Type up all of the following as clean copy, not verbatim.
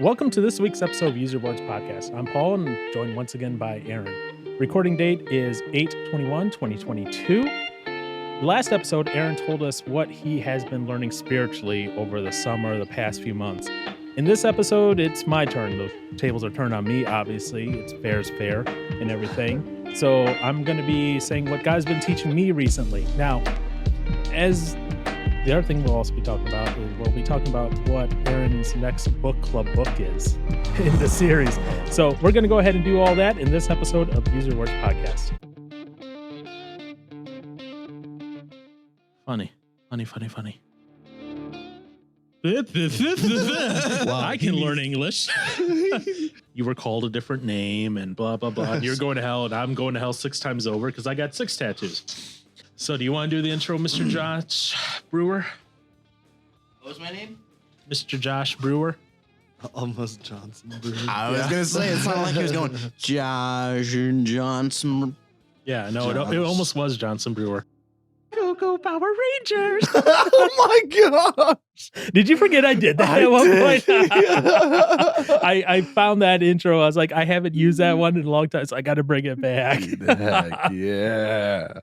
Welcome to this week's episode of Use Your Words Podcast. I'm Paul and I'm joined once again by Aaron. Recording date is 8/21/2022. Last episode, Aaron told us what he has been learning spiritually over the summer, the past few months. In this episode, it's my turn. The tables are turned on me, obviously. It's fair's fair and everything. So I'm going to be saying what God's been teaching me recently. Now, as the other thing we'll also be talking about is we'll be talking about what Aaron's next book club book is in the series. So we're going to go ahead and do all that in this episode of Use Your Words Podcast. Funny. Wow, I can learn English. You were called a different name and blah, blah, blah. You're going to hell and I'm going to hell 6 times over because I got 6 tattoos. So do you want to do the intro, Mr. Josh Brewer? What was my name? Mr. Josh Brewer? Almost Johnson Brewer. I was going to say, it sounded like he was going, Josh Johnson. Yeah, no, it almost was Johnson Brewer. Go Power Rangers! Oh my gosh! Did you forget I did that at one point? I found that intro. I was like, I haven't used that one in a long time, so I got to bring it back. Heck yeah.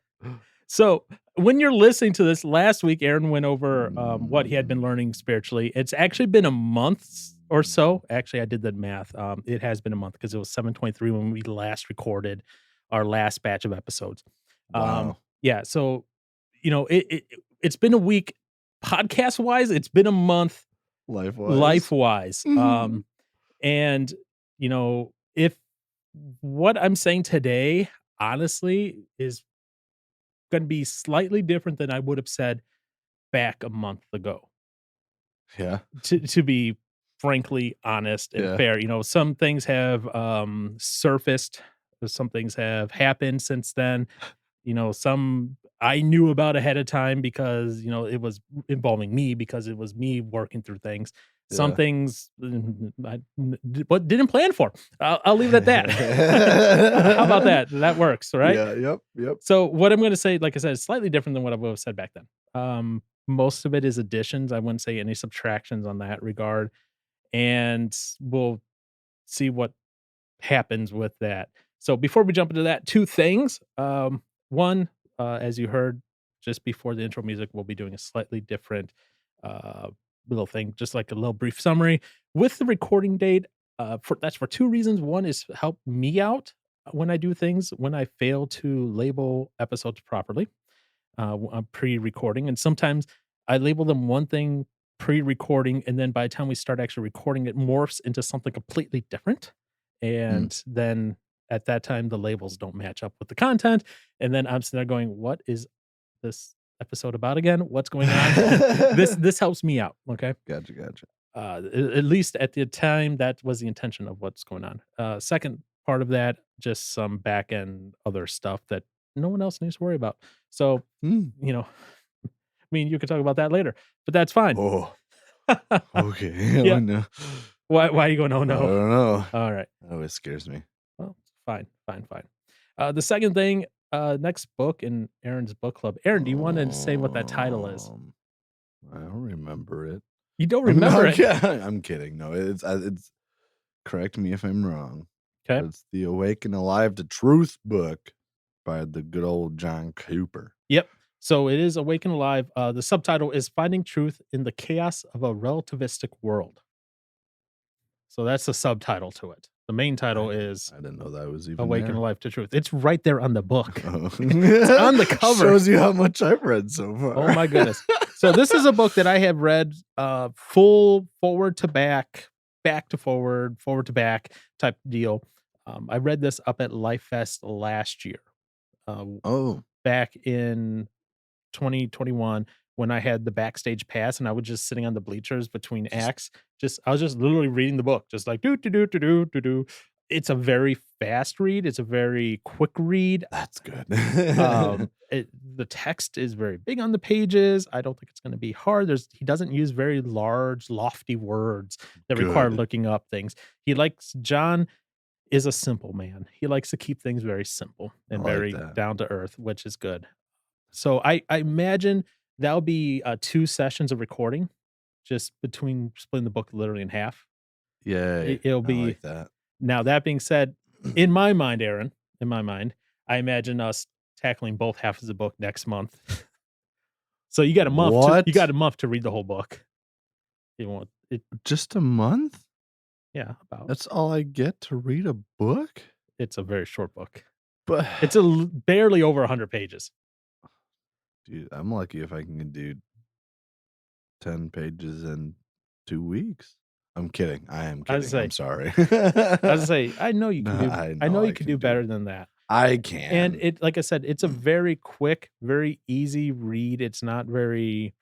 So when you're listening to this, last week, Aaron went over what he had been learning spiritually. It's actually been a month or so. Actually, I did the math. It has been a month because it was 7/23 when we last recorded our last batch of episodes. Wow. Yeah, so, you know, it's been a week podcast-wise. It's been a month life-wise. And, you know, if what I'm saying today, honestly, is going to be slightly different than I would have said back a month ago. Yeah. To be frankly honest and fair, you know, some things have surfaced, some things have happened since then. You know, some I knew about ahead of time because, you know, it was involving me because it was me working through things. Some things I didn't plan for. I'll leave it at that. How about that? That works, right? Yeah, yep. So what I'm going to say, like I said, is slightly different than what I would have said back then. Most of it is additions. I wouldn't say any subtractions on that regard. And we'll see what happens with that. So before we jump into that, 2 things. One, as you heard just before the intro music, we'll be doing a slightly different little thing, just like a little brief summary with the recording date. That's for 2 reasons. One is help me out when I do things, when I fail to label episodes properly, pre-recording. And sometimes I label them one thing pre-recording, and then by the time we start actually recording, it morphs into something completely different. And then at that time, the labels don't match up with the content. And then I'm sitting there going, what is this episode about again? What's going on? This helps me out. Okay. Gotcha. At least at the time, that was the intention of what's going on. Second part of that, just some back end other stuff that no one else needs to worry about. So, you know, I mean, you could talk about that later, but that's fine. Oh, okay. Yeah. Oh, no. Why are you going, oh no? I don't know. All right. That always scares me. Well, fine. The second thing, next book in Aaron's book club. Aaron, do you want to say what that title is? I don't remember it. You don't remember it? I'm kidding. No, it's correct me if I'm wrong. Okay. It's the Awake and Alive to Truth book by the good old John Cooper. Yep. So it is Awake and Alive. The subtitle is Finding Truth in the Chaos of a Relativistic World. So that's the subtitle to it. The main title is I didn't know that was even Awake there. and Alive to Truth. It's right there on the book. Oh. It's on the cover. Shows you how much I've read so far. Oh my goodness. So this is a book that I have read full forward to back to forward to back type deal. I read this up at Life Fest last year. Back in 2021 when I had the backstage pass and I was just sitting on the bleachers between acts. I was just literally reading the book, just like do. It's a very fast read. It's a very quick read. That's good. The text is very big on the pages. I don't think it's going to be hard. He doesn't use very large, lofty words that require looking up things. John is a simple man. He likes to keep things very simple and very down to earth, which is good. So I imagine that'll be 2 sessions of recording, just between splitting the book literally in half. Yay. It'll I be like that. now. That being said, in my mind, Aaron, in my mind, I imagine us tackling both halves of the book next month. So you got a month to What? read the whole book. You want it? Just a month? Yeah, about. That's all I get to read a book? It's a very short book. But It's barely over 100 pages. dude, I'm lucky if I can do 10 pages in 2 weeks. I'm kidding. I am I was kidding. say, I'm sorry. I know you can No, do. I I know know I you can can do do better it. than that. I And can. it, like I said, it's a very quick, very easy read. It's not very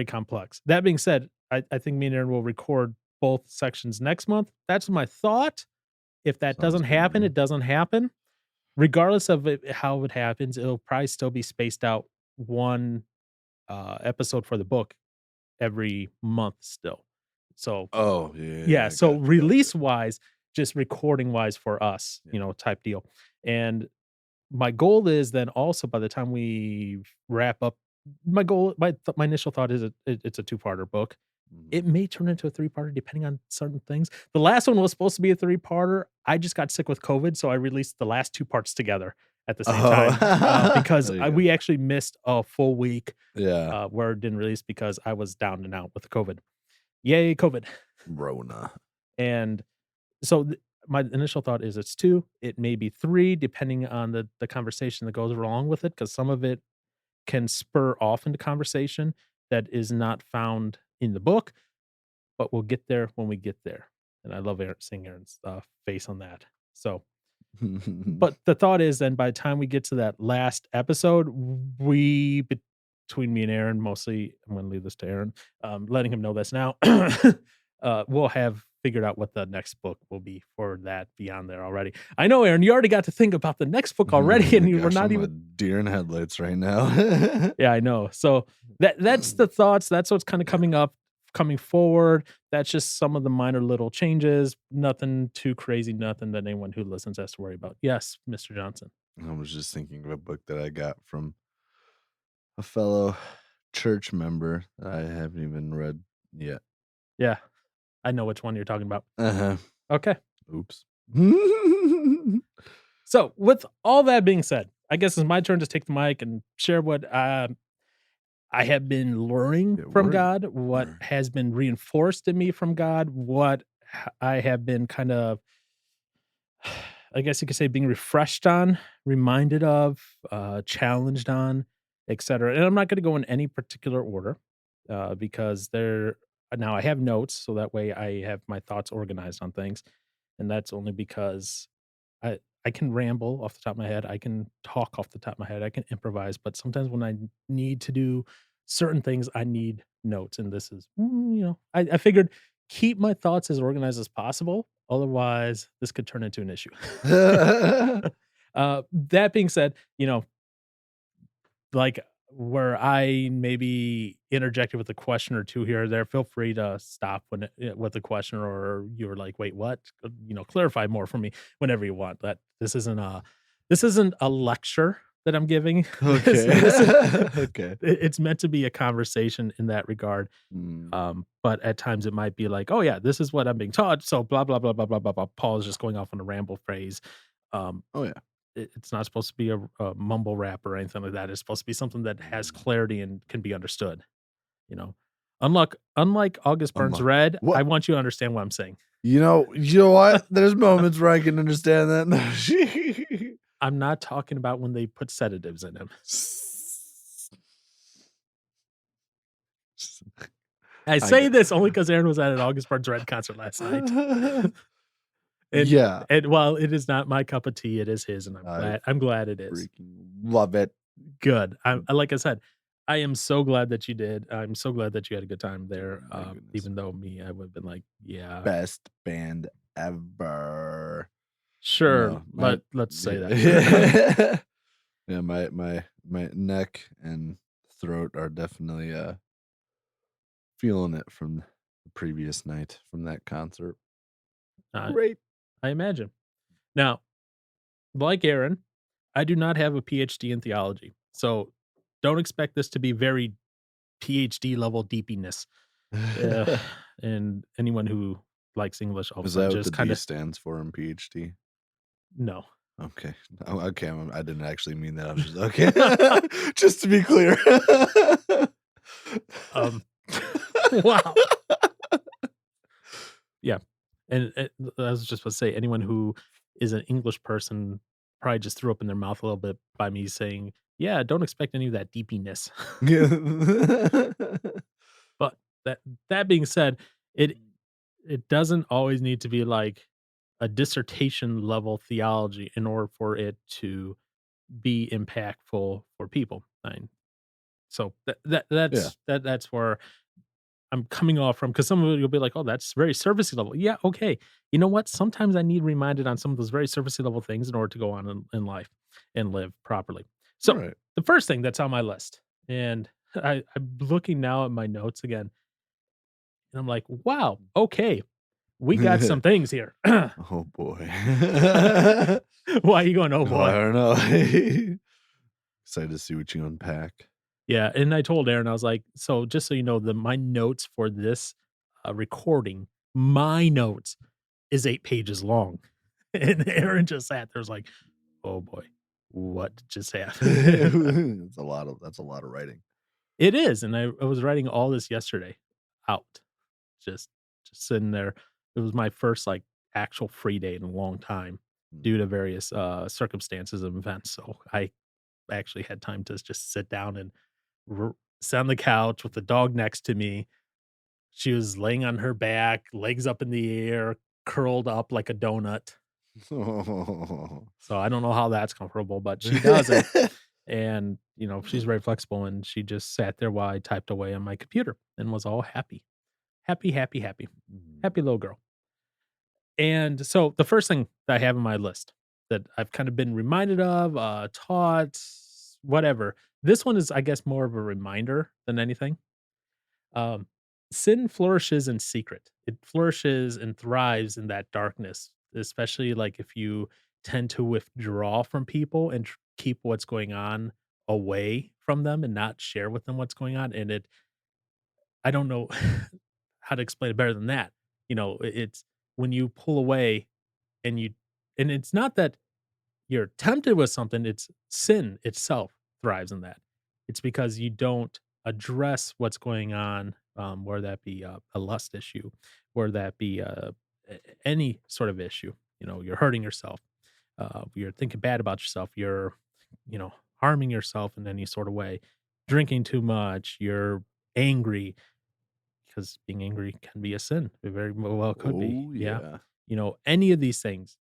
complex. That being said, I think me and Aaron will record both sections next month. That's my thought. If that Sounds doesn't good to happen, me. it doesn't happen. Regardless of how it happens, it'll probably still be spaced out one episode for the book every month still. So Oh, yeah, yeah, yeah, so gotcha, gotcha. release wise, just recording wise for us, Yeah. type deal. And my goal is then also by the time we wrap up, my initial thought is it's a two-parter book. Mhm. It may turn into a three-parter depending on certain things. The last one was supposed to be a three-parter. I just got sick with COVID, so I released the last 2 parts together at the same time, Oh. because There you go. we actually missed a full week, Yeah. where it didn't release because I was down and out with the COVID. Yay, COVID. Rona. And so my initial thought is it's 2, it may be 3 depending on the conversation that goes along with it, because some of it can spur off into conversation that is not found in the book, but we'll get there when we get there. And I love seeing Aaron's face on that. So, but the thought is then by the time we get to that last episode, between me and Aaron, mostly, I'm going to leave this to Aaron, letting him know this now, we'll have figured out what the next book will be for that beyond there already. I know, Aaron, you already got to think about the next book already, and you were Gosh, not I'm a even. deer in headlights right now. Yeah, I know. So that's the thoughts. That's what's kind of coming up, coming forward. That's just some of the minor little changes. Nothing too crazy. Nothing that anyone who listens has to worry about. Yes, Mr. Johnson. I was just thinking of a book that I got from a fellow church member that I haven't even read yet. Yeah, I know which one you're talking about. Uh-huh. Okay. Oops. So with all that being said, I guess it's my turn to take the mic and share what I have been learning Yeah, from word. God, what has been reinforced in me from God, what I have been kind of, I guess you could say, being refreshed on, reminded of, challenged on, etc. And I'm not going to go in any particular order, because now I have notes, so that way I have my thoughts organized on things, and that's only because I can ramble off the top of my head. I can talk off the top of my head. I can improvise, but sometimes when I need to do certain things, I need notes. And this is, I figured keep my thoughts as organized as possible. Otherwise, this could turn into an issue. That being said, like where I maybe interjected with a question or two here or there, feel free to stop with a question, or you're like, wait, what? Clarify more for me whenever you want. That this isn't a lecture that I'm giving. Okay. Okay. It's meant to be a conversation in that regard. But at times it might be like, oh yeah, this is what I'm being taught. So blah blah blah blah blah blah blah. Paul is just going off on a ramble phrase. Oh, yeah. It's not supposed to be a mumble rap or anything like that. It's supposed to be something that has clarity and can be understood. You know, unlike August Burns Unlock. Red, What? I want you to understand what I'm saying. You know what? There's moments where I can understand that. I'm not talking about when they put sedatives in him. I say this only because Aaron was at an August Burns Red concert last night. Yeah. And while it is not my cup of tea, it is his, and I'm glad it is. Freaking love it. Good. Like I said, I am so glad that you did. I'm so glad that you had a good time there. My goodness. Even though I would have been like, yeah, Best band ever. sure. No, let's say that. Yeah, my neck and throat are definitely feeling it from the previous night from that concert. Great. I imagine. Now, like Aaron, I do not have a PhD in theology, so don't expect this to be very PhD level deepiness. Yeah, and anyone who likes English all of a Is sudden that what the just D kinda stands for in PhD? no. Okay. Oh, okay, I didn't actually mean that. I was just okay. Just to be clear. Um, wow. Yeah, and, I was just about to say, anyone who is an English person probably just threw up in their mouth a little bit by me saying, "Yeah, don't expect any of that deepiness." Yeah. But that that being said, it it doesn't always need to be like a dissertation level theology in order for it to be impactful for people. So Yeah. that's where I'm coming off from, because some of it you'll be like, "Oh, that's very surfacey level." Yeah, okay. You know what? Sometimes I need reminded on some of those very surfacey level things in order to go on in life and live properly. So, Right. the first thing that's on my list, and I'm looking now at my notes again, and I'm like, "Wow, okay, we got some things here." Oh boy. Why are you going, "Oh, Oh, I boy"? don't know. Excited to see what you unpack. Yeah, and I told Aaron, I was like, "So, just so you know, my notes for this, recording, my notes is 8 pages long." And Aaron just sat there was like, "Oh boy, what just happened?" That's a lot of writing. It is, and I was writing all this yesterday out, just just sitting there. It was my first, like, actual free day in a long time Mm. due to various, circumstances and events, so I actually had time to just sit down and sit on the couch with the dog next to me. She was laying on her back, legs up in the air, curled up like a donut. So I don't know how that's comfortable, but she does it. And, she's very flexible, and she just sat there while I typed away on my computer and was all happy. Happy, happy, happy. Mm. Happy little girl. And so the first thing that I have on my list that I've kind of been reminded of, taught, whatever. This one is, I guess, more of a reminder than anything. Um, Sin flourishes in secret. It flourishes and thrives in that darkness, especially like if you tend to withdraw from people and keep what's going on away from them and not share with them what's going on. And I don't know how to explain it better than that. It's when you pull away and and it's not that you're tempted with something, it's sin itself thrives in that. It's because you don't address what's going on, whether that be a lust issue, whether that be any sort of issue. You're hurting yourself, you're thinking bad about yourself, you're, harming yourself in any sort of way, drinking too much, you're angry, because being angry can be a sin. It very well could be. Oh Yeah. yeah. Any of these things,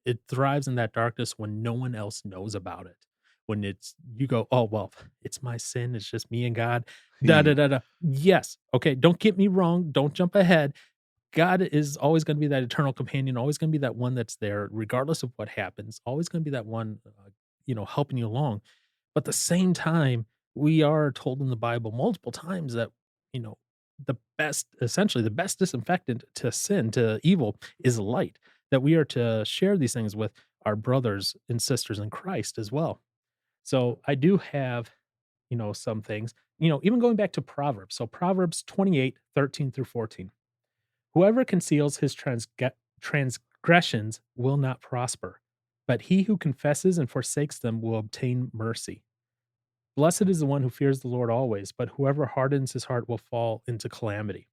it thrives in that darkness when no one else knows about it. When it's you go, "Oh, well, it's my sin, it's just me and God." Da, da, He da, da. Yes, okay, don't get me wrong, don't jump ahead. God is always gonna be that eternal companion, always gonna be that one that's there regardless of what happens, always gonna be that one, helping you along. But at the same time, we are told in the Bible multiple times that, you know, the best disinfectant to sin, to evil, is light, that we are to share these things with our brothers and sisters in Christ as well. So I do have, some things, even going back to Proverbs. So Proverbs 28:13 through 14. Whoever conceals his transgressions will not prosper, but he who confesses and forsakes them will obtain mercy. Blessed is the one who fears the Lord always, but whoever hardens his heart will fall into calamity.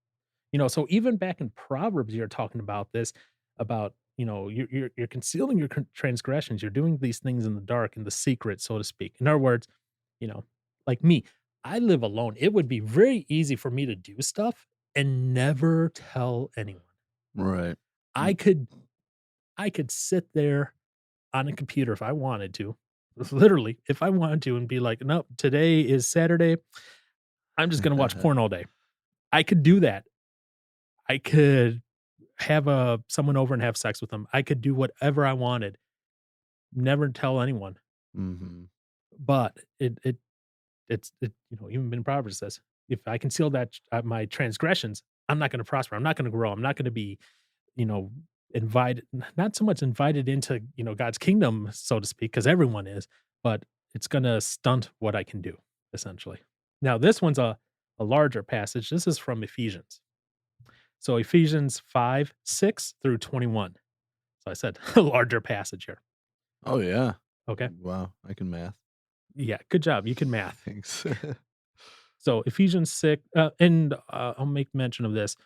So even back in Proverbs, you're talking about this, about, you're concealing your transgressions. You're doing these things in the dark, in the secret, so to speak. In other words, you know, like me, I live alone. It would be very easy for me to do stuff and never tell anyone. right. I could I could sit there on a computer if I wanted to, literally, if I wanted to, and be like, "Nope, today is Saturday. I'm just gonna watch porn all day." I could do that. I could have, someone over and have sex with them. I could do whatever I wanted, never tell anyone. Mhm. But even in Proverbs says, "If I conceal my transgressions, I'm not gonna prosper. I'm not gonna grow. I'm not gonna be, you know, invited, not so much invited into, God's kingdom, so to speak, because everyone is, but it's gonna stunt what I can do, essentially." Now, this one's a larger passage. This is from Ephesians. So Ephesians 5:6 through 21. So I said a larger passage here. Oh, yeah. Okay. Wow, I can math. Yeah, good job. You can math. Thanks. So Ephesians 6, and I'll make mention of this.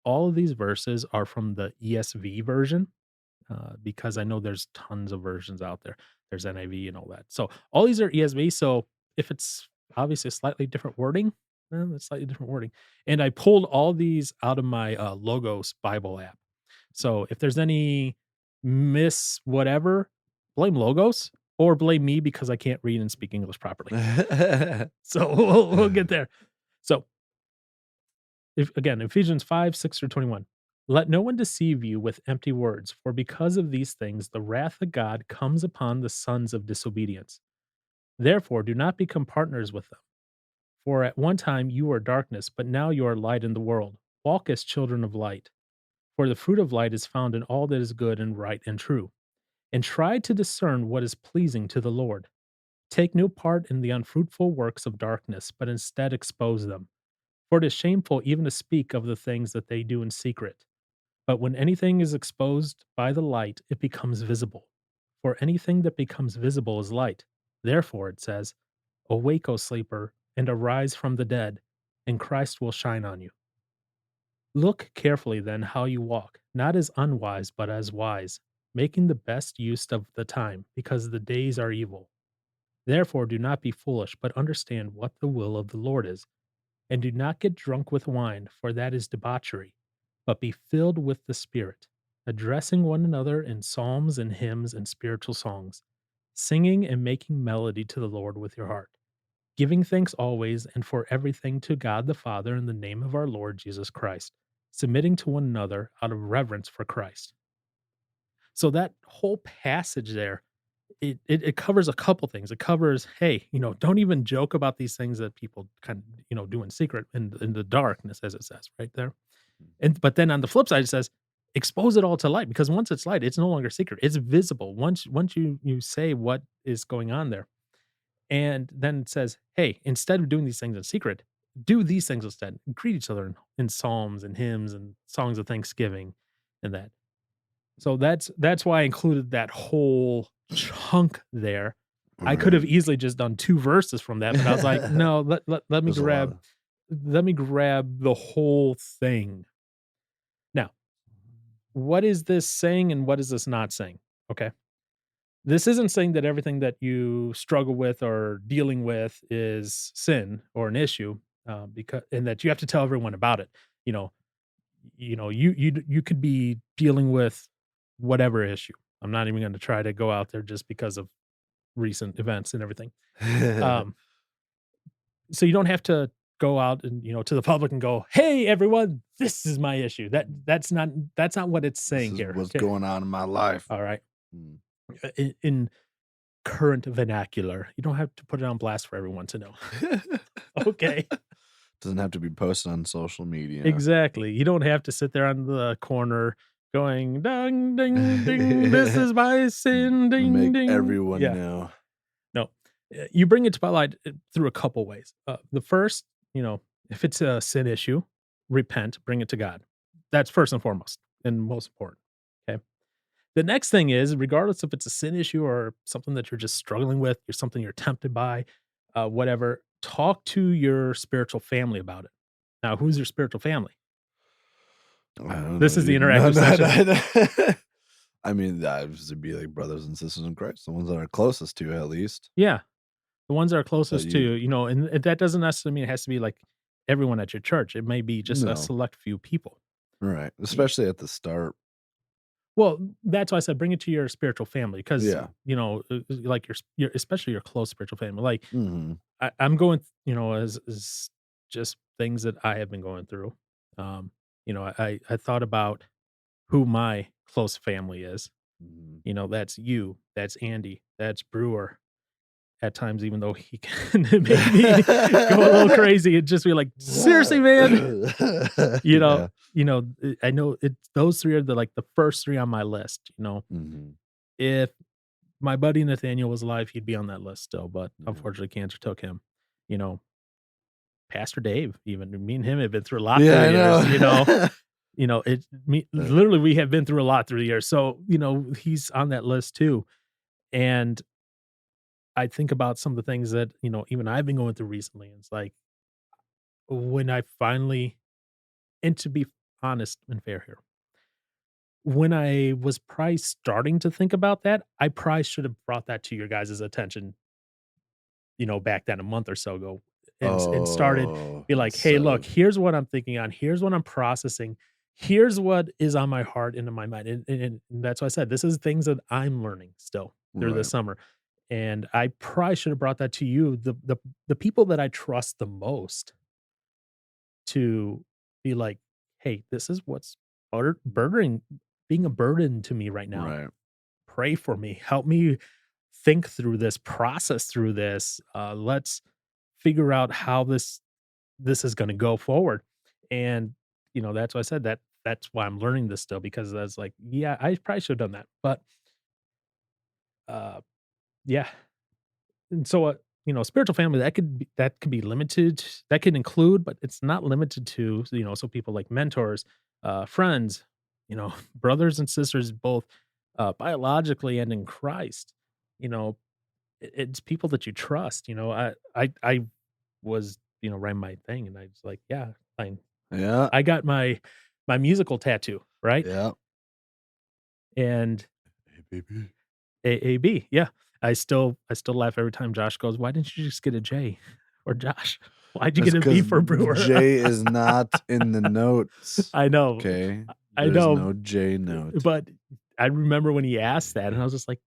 All of these verses are from the ESV version, because I know there's tons of versions out there. There's NIV and all that. So all these are ESV. So if it's obviously slightly different wording, then it's slightly different wording. And I pulled all these out of my Logos Bible app. So if there's any miss whatever, blame Logos or blame me because I can't read and speak English properly. So we'll get there. So if again, Ephesians 5:6 through 21. Let no one deceive you with empty words, for because of these things the wrath of God comes upon the sons of disobedience. Therefore, do not become partners with them. For at one time you were darkness, but now you are light in the world. Walk as children of light. For the fruit of light is found in all that is good and right and true. And try to discern what is pleasing to the Lord. Take no part in the unfruitful works of darkness, but instead expose them. For it is shameful even to speak of the things that they do in secret. But when anything is exposed by the light, it becomes visible. For anything that becomes visible is light. Therefore, it says, awake, O sleeper, and arise from the dead, and Christ will shine on you. Look carefully then how you walk, not as unwise, but as wise, making the best use of the time, because the days are evil. Therefore, do not be foolish, but understand what the will of the Lord is. And do not get drunk with wine, for that is debauchery, but be filled with the Spirit, addressing one another in psalms and hymns and spiritual songs, singing and making melody to the Lord with your heart, giving thanks always and for everything to God the Father in the name of our Lord Jesus Christ, submitting to one another out of reverence for Christ. So that whole passage there, it covers a couple things. It covers, hey, don't even joke about these things that people kind of, do in secret in the darkness, as it says right there. And but then on the flip side, it says, expose it all to light, because once it's light, it's no longer secret. It's visible. Once you say what is going on there. And then it says, hey, instead of doing these things in secret, do these things instead. Greet each other in psalms and hymns and songs of thanksgiving and that. So that's why I included that whole chunk there. I could have Right. easily just done 2 verses from that, but I was like, "No, let me There's a lot grab of the whole thing." Now, what is this saying and what is this not saying? Okay. This isn't saying that everything that you struggle with or dealing with is sin or an issue, because and that you have to tell everyone about it. You know, you could be dealing with whatever issue. I'm not even gonna try to go out there just because of recent events and everything. Um, so you don't have to go out and, to the public and go, "Hey, everyone, this is my issue." That's not what it's This saying is here, what's okay? going on in my life. All right. Mm. In current vernacular, you don't have to put it on blast for everyone to know. Okay. Doesn't have to be posted on social media. Exactly. You don't have to sit there on the corner going, "Ding, ding, ding, this is my sin, ding, Make ding." everyone Yeah. know. No, you bring it to spotlight through a couple ways. The first, if it's a sin issue, repent, bring it to God. That's first and foremost and most important. Okay. The next thing is, regardless if it's a sin issue or something that you're just struggling with, or something you're tempted by, whatever, talk to your spiritual family about it. Now, who's your spiritual family? I don't This know, is the dude. No, interactive no, section. no. I mean, that would be like brothers and sisters in Christ, the ones that are closest to you, at least. Yeah, the ones that are That closest to you, you, and that doesn't necessarily mean it has to be like everyone at your church. It may be just a no, select few people. right? Y Especially at the start. Well, that's why I said bring it to your spiritual family because, Yeah. like your especially your close spiritual family. Like, Hmm. I'm going, as just things that I have been going through. Um, I thought about who my close family is. Hmm. That's you, that's Andy, that's Brewer. At times, even though he can make me go a little crazy and just be like, "Seriously, man?" You know Yeah. I know those 3 are the first 3 on my list. Hmm. If my buddy Nathaniel was alive, he'd be on that list still, but Yeah. unfortunately, cancer took him, you know? Pastor Dave, even me and him have been through a lot through Yeah, the I years, know. it me Uh, literally, we have been through a lot through the years, so, he's on that list too, and I think about some of the things that, even I've been going through recently, and it's like, when I finally and to be honest and fair here, when I was probably starting to think about that, I probably should have brought that to your guys' attention, back then a month or so ago and started oh, be like, "Hey, instead look, of here's what I'm thinking on. Here's what I'm processing. Here's what is on my heart and in my mind." And that's why I said this is things that I'm learning still through the right, summer. And I probably should have brought that to you, the people that I trust the most to be like, "Hey, this is what's burdening being a burden to me right now. right, Pray for me. Help me think through this, process through this. Let's figure out how this is gonna go forward." And, that's why I said that's why I'm learning this still because I was like, "Yeah, I probably should have done that." But, uh, yeah. And so, spiritual family, that could be limited, that can include, but it's not limited to, so people like mentors, friends, brothers and sisters, both, biologically and in Christ. You know, it's people that you trust, I was, writing my thing and I was like, yeah, fine. yeah, I got my musical tattoo, right? yeah. And Hey, baby. AAB, yeah. I still laugh every time Josh goes, "Why didn't you just get a J?" Or Josh, "Why'd you That's get a B because for brewer?" J is not in the notes. I know, Okay, I there's know, no J note. but I remember when he asked that, and I was just like,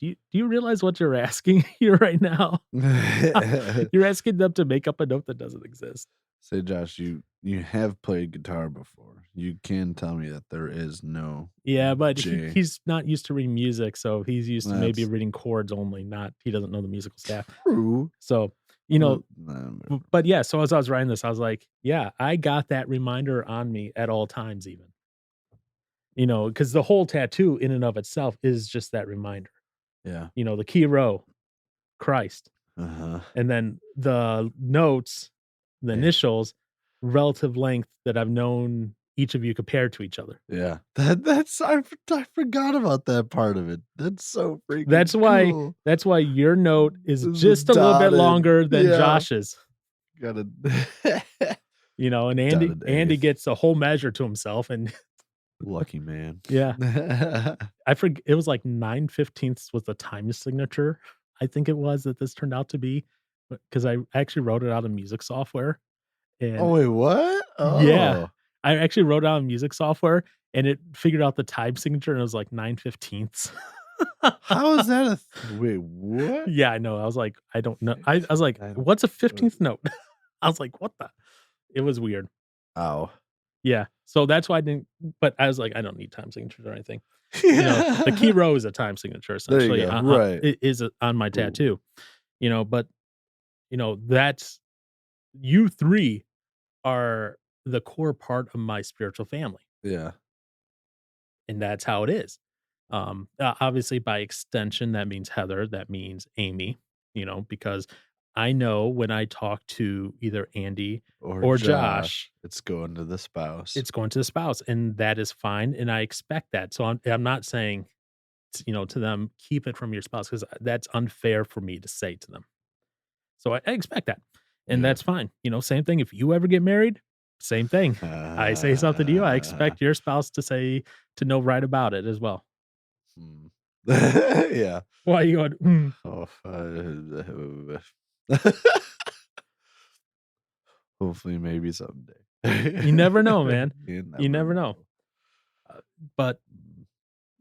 "Do you realize what you're asking here right now? You're asking them to make up a note that doesn't exist." Say, Josh, you have played guitar before. You can tell me that there is no Yeah, but J. he's not used to reading music, so he's used to maybe That's reading chords only, not he doesn't know the musical staff. true. So, you know, Nah, but yeah, so as I was writing this, I was like, yeah, I got that reminder on me at all times even, because the whole tattoo in and of itself is just that reminder. yeah. The key row, Christ, Uh-huh. and then the notes, the Yeah. initials, relative length that I've known each of you compared to each other. Yeah. I forgot about that part of it. That's so freaking That's why cool. that's why your note is The just a little bit dotted. longer than Yeah. Josh's, Gotta and Andy dotted A. Andy gets a whole measure to himself and Lucky man. yeah. It was like 9/15 was the time signature, I think it was that this turned out to be, because I actually wrote it out in music software, Oh, and wait, what? yeah, Oh. I actually wrote it out in music software, and it figured out the time signature, and it was like 9/15. How is that wait, what? Yeah, I know, I was like, "I don't know." I was like, I don't "What's a 15th note?" I was like, "What the?" It was weird. Ow. Yeah, so that's why I didn't but I was like, "I don't need time signatures or anything." The key Yeah. row is a time signature There you essentially, go. Right. on my Ooh. tattoo, but, that's you 3 are the core part of my spiritual family, Yeah. and that's how it is. Obviously, by extension, that means Heather, that means Amy, because I know when I talk to either Andy Or or Josh. Josh, It's going to the spouse. it's going to the spouse, and that is fine, and I expect that. So I'm not saying, to them, keep it from your spouse because that's unfair for me to say to them. So I expect that, and Yeah. that's fine. Same thing. If you ever get married, same thing. I say something to you, I expect your spouse to know right about it as well. Hmm. Yeah. Why you going? "Mm." Oh, hopefully, maybe someday. You never know, man. You You never never know. know. But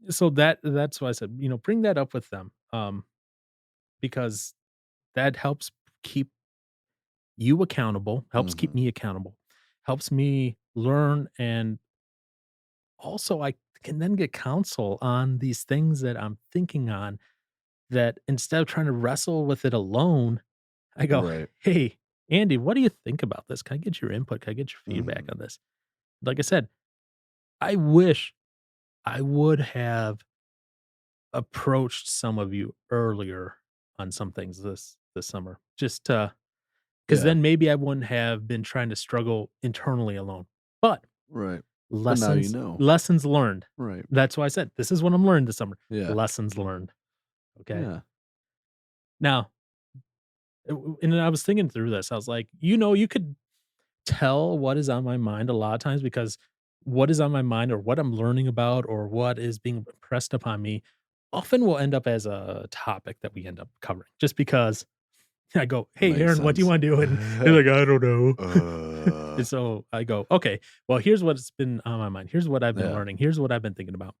so that's why I said, bring that up with them, because that helps keep you accountable, helps keep Mhm. me accountable, helps me learn, and also I can then get counsel on these things that I'm thinking on that instead of trying to wrestle with it alone, I go, Right. "Hey, Andy, what do you think about this? Can I get your input? Can I get your feedback Mhm. on this?" Like I said, I wish I would have approached some of you earlier on some things this summer, just to 'cause Yeah. then maybe I wouldn't have been trying to struggle internally alone. But Right. But now you lessons know. lessons learned. Right. That's why I said, "This is what I'm learning this summer." Yeah. Lessons learned, okay? Yeah. Now, and then I was thinking through this, I was like, you could tell what is on my mind a lot of times because what is on my mind or what I'm learning about or what is being pressed upon me often will end up as a topic that we end up covering just because I go, "Hey, Makes Aaron, what do you sense. want to do?" And he's like, "I don't know." Uh, And so I go, "Okay, well, here's what's been on my mind. Here's what I've been yeah. learning. Here's what I've been thinking about."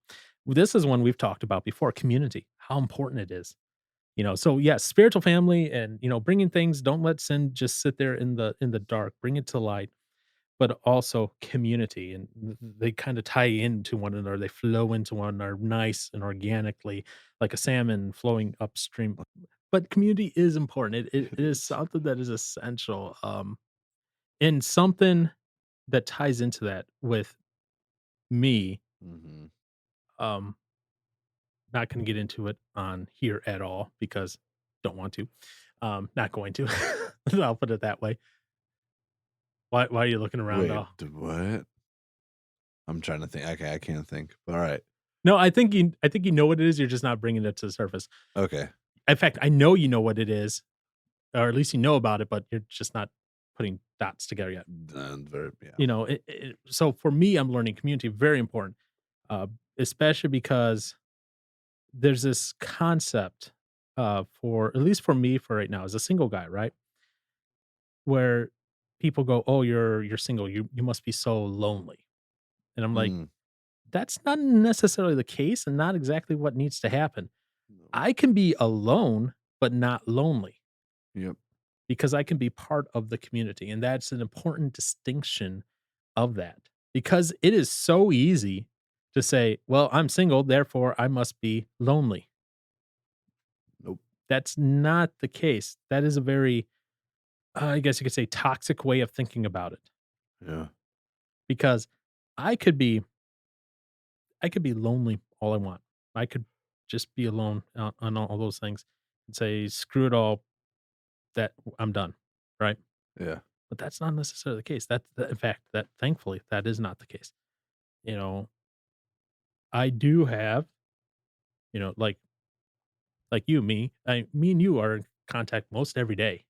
This is one we've talked about before, community, how important it is. So yes, spiritual family and, bringing things, don't let sin just sit there in the dark, bring it to light, but also community and they kind of tie into one another. They flow into one another nice and organically, like a salmon flowing upstream. But community is important. It It is is. something that is essential. And something that ties into that with me, Mhm. um, not gonna get into it on here at all because don't want to. Not going to. I'll put it that way. Why are you looking around Wait, all. what? I'm trying to think. Okay, I can't think. All right. No, I think you know what it is, you're just not bringing it to the surface. Okay. In fact, I know you know what it is, or at least you know about it, but you're just not putting dots together yet. Very, yeah. So for me, I'm learning community, very important, uh, especially because there's this concept, for at least for me, for right now, as a single guy, right? Where people go, "Oh, you're single. You must be so lonely." And I'm like, Mm. "That's not necessarily the case and not exactly what needs to happen. No. I can be alone, but not lonely Yep. because I can be part of the community." And that's an important distinction of that because it is so easy to say, "Well, I'm single, therefore I must be lonely." Nope. That's not the case. That is a very, I guess you could say, toxic way of thinking about it Yeah. because I could be I could be lonely all I want. I could just be alone on all those things and say, "Screw it all, that I'm done." Right? Yeah. But that's not necessarily the case. In fact, that thankfully that is not the case. You know, I do have, like me and you are in contact most every day,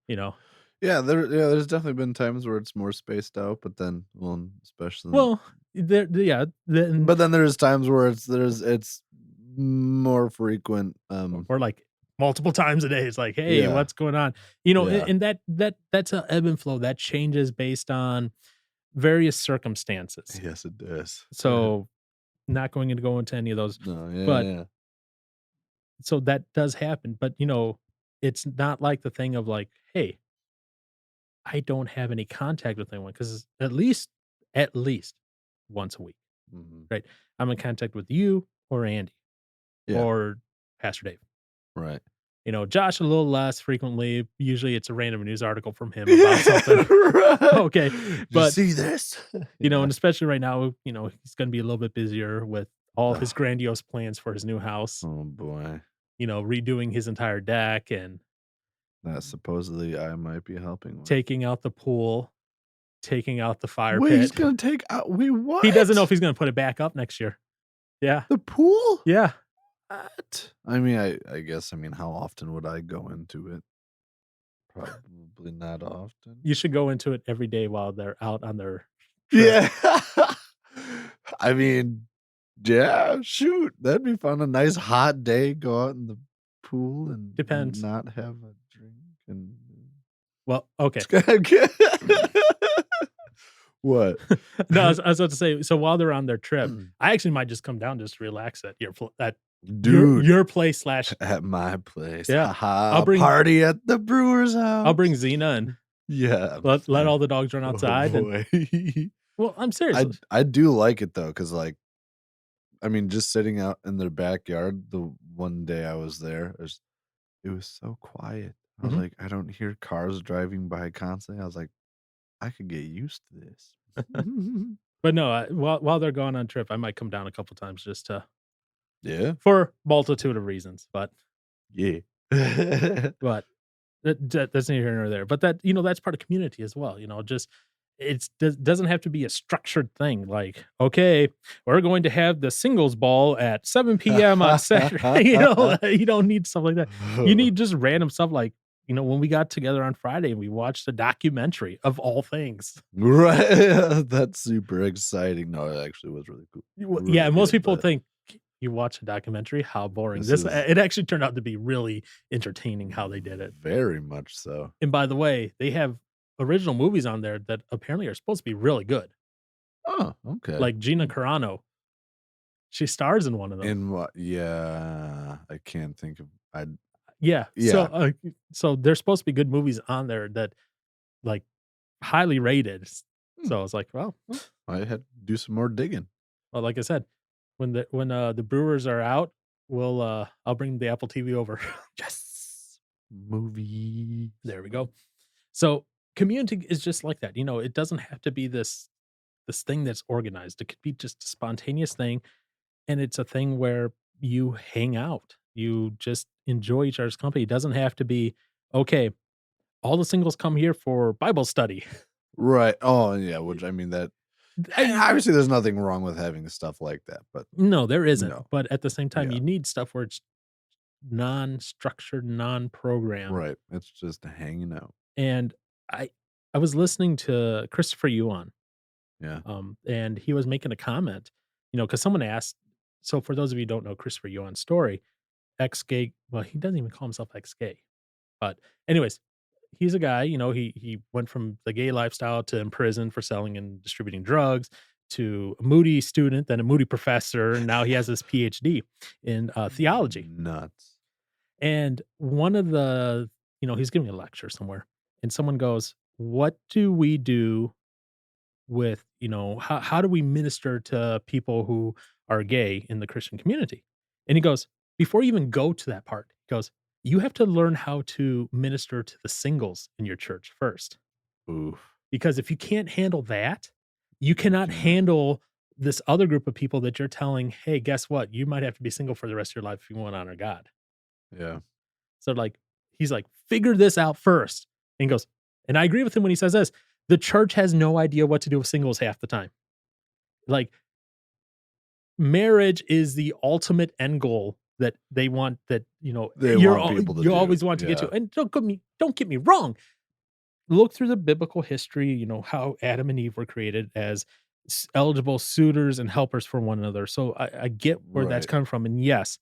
you know. There's definitely been times where it's more spaced out, but then, well, especially Well, yeah, then but then there's times where it's more frequent, or like multiple times a day. It's like, "Hey, yeah, what's going on?" yeah. And that's a ebb and flow that changes based on various circumstances. Yes, it does. So, not going to go into any of those, No, yeah, but yeah. so that does happen. But it's not like the thing of like, "Hey, I don't have any contact with anyone," because at least once a week, Mhm. right? I'm in contact with you or Andy Yeah, or Pastor Dave. right. Josh a little less frequently. Usually it's a random news article from him about something. Yeah, right. Okay. Did you But, see this? Yeah. and especially right now, he's going to be a little bit busier with all his Ugh. grandiose plans for his new house, Oh, boy. redoing his entire deck and That supposedly I might be helping with. taking out the pool, taking out the fire Wait, he's pit. gonna take out wait, He doesn't know if what? he's going to put it back up next year. Yeah. The pool? Yeah. What? I mean, I guess, I mean, how often would I go into it? Probably not often. You should go into it every day while they're out on their trip. Yeah. I mean, yeah, shoot, that'd be fun. A nice hot day, go out in the pool and Depends. not have a drink and Well, okay. it's kinda good. What? No, I was about to say, so while they're on their trip, I actually might just come down just to relax at Dude, your place slash at my place. yeah. Haha, bring party at the brewer's house. I'll bring Xena and Yeah. let all the dogs run Oh, outside and boy. well, I'm serious. I do like it though, because like, I mean, just sitting out in their backyard, the one day I was there, it was so quiet. I was Mhm. like, I don't hear cars driving by constantly. I was like, I could get used to this. But no, while they're gone on trip, I might come down a couple times just to Yeah. for multitude of reasons, but Yeah. but That's neither here nor there, but that that's part of community as well, just doesn't have to be a structured thing, like, "Okay, we're going to have the singles ball at 7 p.m. on Saturday," you don't need stuff like that. You need just random stuff like, when we got together on Friday and we watched a documentary of all things. Right. That's super exciting. No, it actually was really cool. Yeah, Really most good, people but think, "You watch a documentary? How boring." this is It actually turned out to be really entertaining how they did it. very much so. And by the way, they have original movies on there that apparently are supposed to be really good. Oh, okay. Like Gina Carano, she stars in one of them. In what? Yeah, I can't think of. I Yeah, Yeah. so there's supposed to be good movies on there that, like, highly rated. Hmm, So I was like, I had to do some more digging. like I said, when the Brewers are out, I'll bring the Apple TV over. Yes. Movie. There we go. So, community is just like that, it doesn't have to be this thing that's organized. It could be just a spontaneous thing, and it's a thing where you hang out. You just enjoy each other's company. It doesn't have to be, "Okay, all the singles come here for Bible study." Right. Oh, yeah. Which I mean that. And I obviously, there's nothing wrong with having stuff like that, but No, there isn't, no. but at the same time, Yeah. you need stuff where it's non-structured, non-programmed, Right. It's just hanging out. and I I was listening to Christopher Yuan, Yeah. and he was making a comment, because someone asked. So for those of you who don't know Christopher Yuan's story, ex-gay, well, he doesn't even call himself ex-gay, but anyways, he's a guy, he went from the gay lifestyle to in prison for selling and distributing drugs, to a moody student, then a moody professor, and now he has his PhD in theology. Nuts. And one of the, he's giving a lecture somewhere, and someone goes, "What do we do with, how do we minister to people who are gay in the Christian community?" And he goes, "Before you even go to that part," he goes, "you have to learn how to minister to the singles in your church first. Oof. Because if you can't handle that, you cannot Yeah. handle this other group of people that you're telling, 'Hey, guess what? You might have to be single for the rest of your life if you want to honor God.'" Yeah. So, like, he's like, "Figure this out first." And he goes, and I agree with him when he says this, the church has no idea what to do with singles half the time. Like, marriage is the ultimate end goal that they want, that, They want people to you do. always want to get to. Yeah. And don't get me wrong. Look through the biblical history, how Adam and Eve were created as eligible suitors and helpers for one another. So I get where that's Right. coming from. And yes,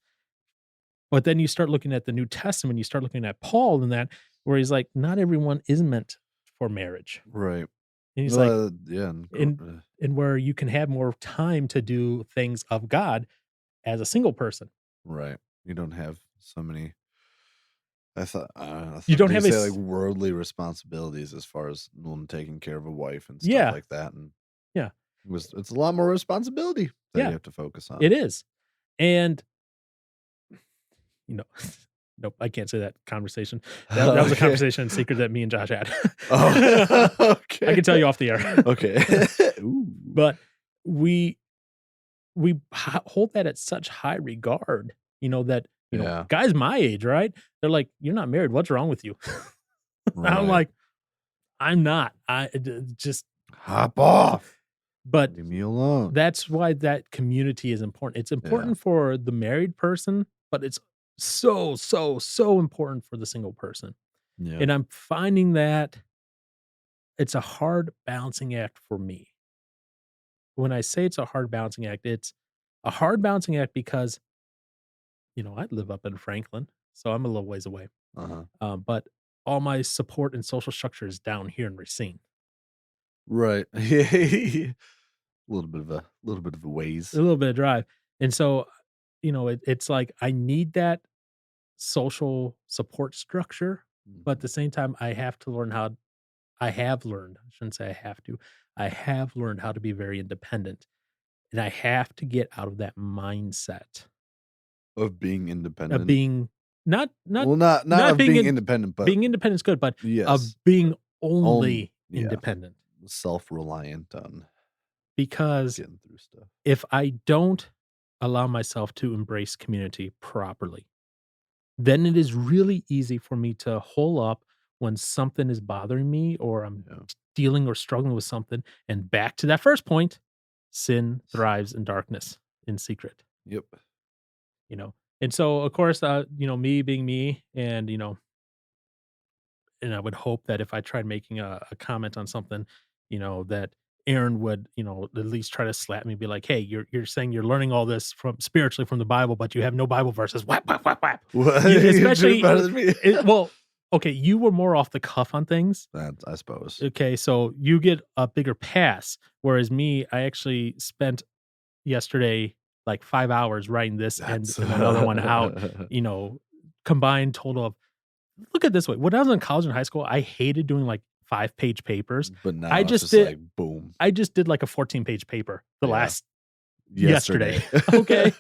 but then you start looking at the New Testament, you start looking at Paul and that, where he's like, not everyone is meant for marriage. Right. And he's like, Yeah. and where you can have more time to do things of God as a single person. Right. You don't have so many. I You thought don't they have say like worldly responsibilities as far as taking care of a wife and stuff yeah, like that, and yeah, it's a lot more responsibility that you yeah, have to focus on. it is. And, you know, nope, I can't say that conversation. That was a Okay. conversation in secret that me and Josh had. Oh, okay. I can tell you off the air. Okay. Ooh. But we hold that at such high regard, that, Yeah. guys my age, right? They're like, "You're not married. What's wrong with you?" I'm Right. like, "I'm not. Just," Hop off. but Leave me alone. that's why that community is important. It's important for the married person, but it's so, so, so important for the single person. Yeah. And I'm finding that it's a hard balancing act for me. When I say it's a hard balancing act, it's a hard balancing act because, I live up in Franklin, so I'm a little ways away. Uh-huh. But all my support and social structure is down here in Racine. Right. A little bit of a A ways. little bit of drive. And so, it's like I need that social support structure, but at the Mhm. same time, I have learned, I shouldn't say I have to, I have learned how to be very independent. And I have to get out of that mindset Of being of independent. being not Well, not not of being being in independent, but being independent is good, but of yes, being own only yeah, independent. self-reliant on Because getting through stuff. if I don't allow myself to embrace community properly, then it is really easy for me to hole up when something is bothering me or I'm Yeah. dealing or struggling with something. And back to that first point, sin thrives in darkness, in secret, Yep. you know? And so, of course, me being me and I would hope that if I tried making a comment on something, that Aaron would, at least try to slap me, be like, "Hey, you're saying you're learning all this from spiritually from the Bible, but you have no Bible verses." Whap, whap, whap, whap. What? You, You're doing especially, better than me. well, okay, you were more off the cuff on things. That I suppose. Okay, so you get a bigger pass, whereas me, I actually spent yesterday like 5 hours writing this and, That's and another one out. You know, combined total of look at it this way. When I was in college and high school, I hated doing like 5-page papers. But now I it's just just did like boom. I just did like a 14-page paper the Yeah. last yesterday. Okay.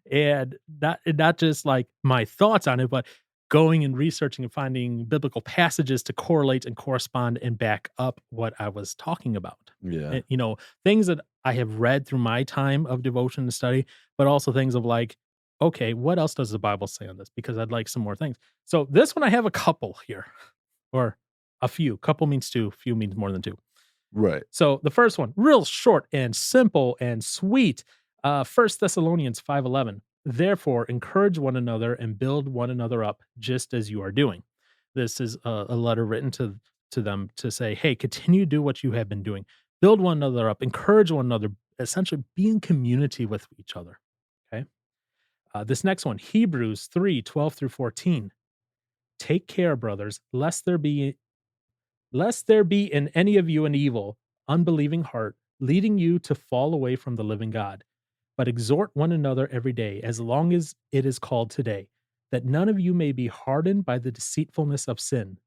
And not just like my thoughts on it, but going and researching and finding biblical passages to correlate and correspond and back up what I was talking about. Yeah. And, things that I have read through my time of devotion and study, but also things of like, okay, what else does the Bible say on this? Because I'd like some more things. So this one I have a couple here, or a few. Couple means two, few means more than two. Right. So the first one, real short and simple and sweet. 1 Thessalonians 5:11. Therefore, encourage one another and build one another up, just as you are doing. This is a letter written to them to say, hey, continue to do what you have been doing. Build one another up, encourage one another, essentially be in community with each other. Okay. This next one, Hebrews 3:12 through 14. Take care, brothers, lest there be in any of you an evil, unbelieving heart, leading you to fall away from the living God. But exhort one another every day, as long as it is called today, that none of you may be hardened by the deceitfulness of sin.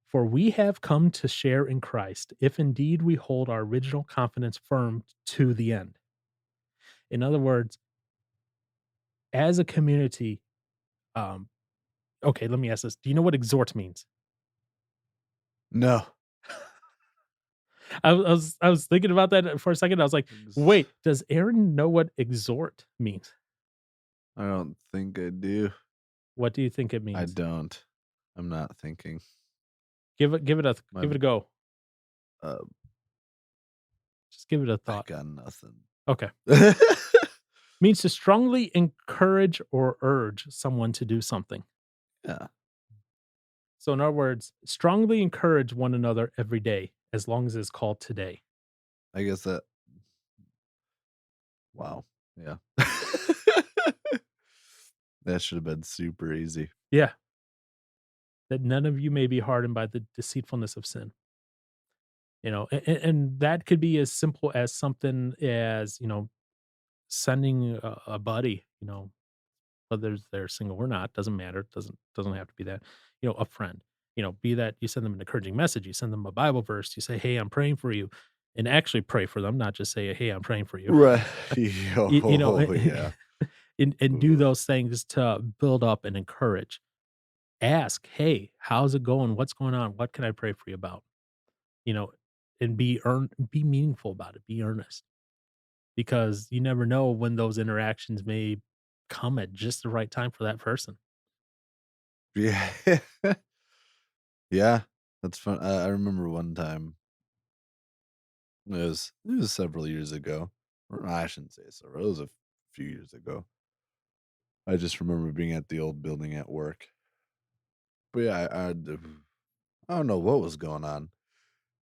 For we have come to share in Christ, if indeed we hold our original confidence firm to the end. In other words, as a community, um, okay, let me ask this. Do you know what exhort means? No. I was thinking about that for a second. I was like, wait, does Aaron know what exhort means? I don't think I do. What do you think it I means? don't. I'm not thinking. Give it My- give it a go. Uh, Just give it a I thought. got nothing. Okay. Means to strongly encourage or urge someone to do something. Yeah. So in other words, strongly encourage one another every day, as long as it's called today. I guess that. Wow. Yeah. That should have been super easy. Yeah. That none of you may be hardened by the deceitfulness of sin. And that could be as simple as something as, sending a buddy, whether they're single or not, doesn't matter. Doesn't have to be that. A friend. Be that you send them an encouraging message, you send them a Bible verse, you say, "Hey, I'm praying for you," and actually pray for them, not just say, "Hey, I'm praying for you." Right. You know, Oh, yeah. and do those things to build up and encourage. Ask, "Hey, how's it going? What's going on? What can I pray for you about?" You know, and be meaningful about it. Be earnest because you never know when those interactions may come at just the right time for that person. Yeah. Yeah. That's fun. I remember one time. It was several years ago. Or I shouldn't say several. It was a few years ago. I just remember being at the old building at work. But yeah, I don't know what was going on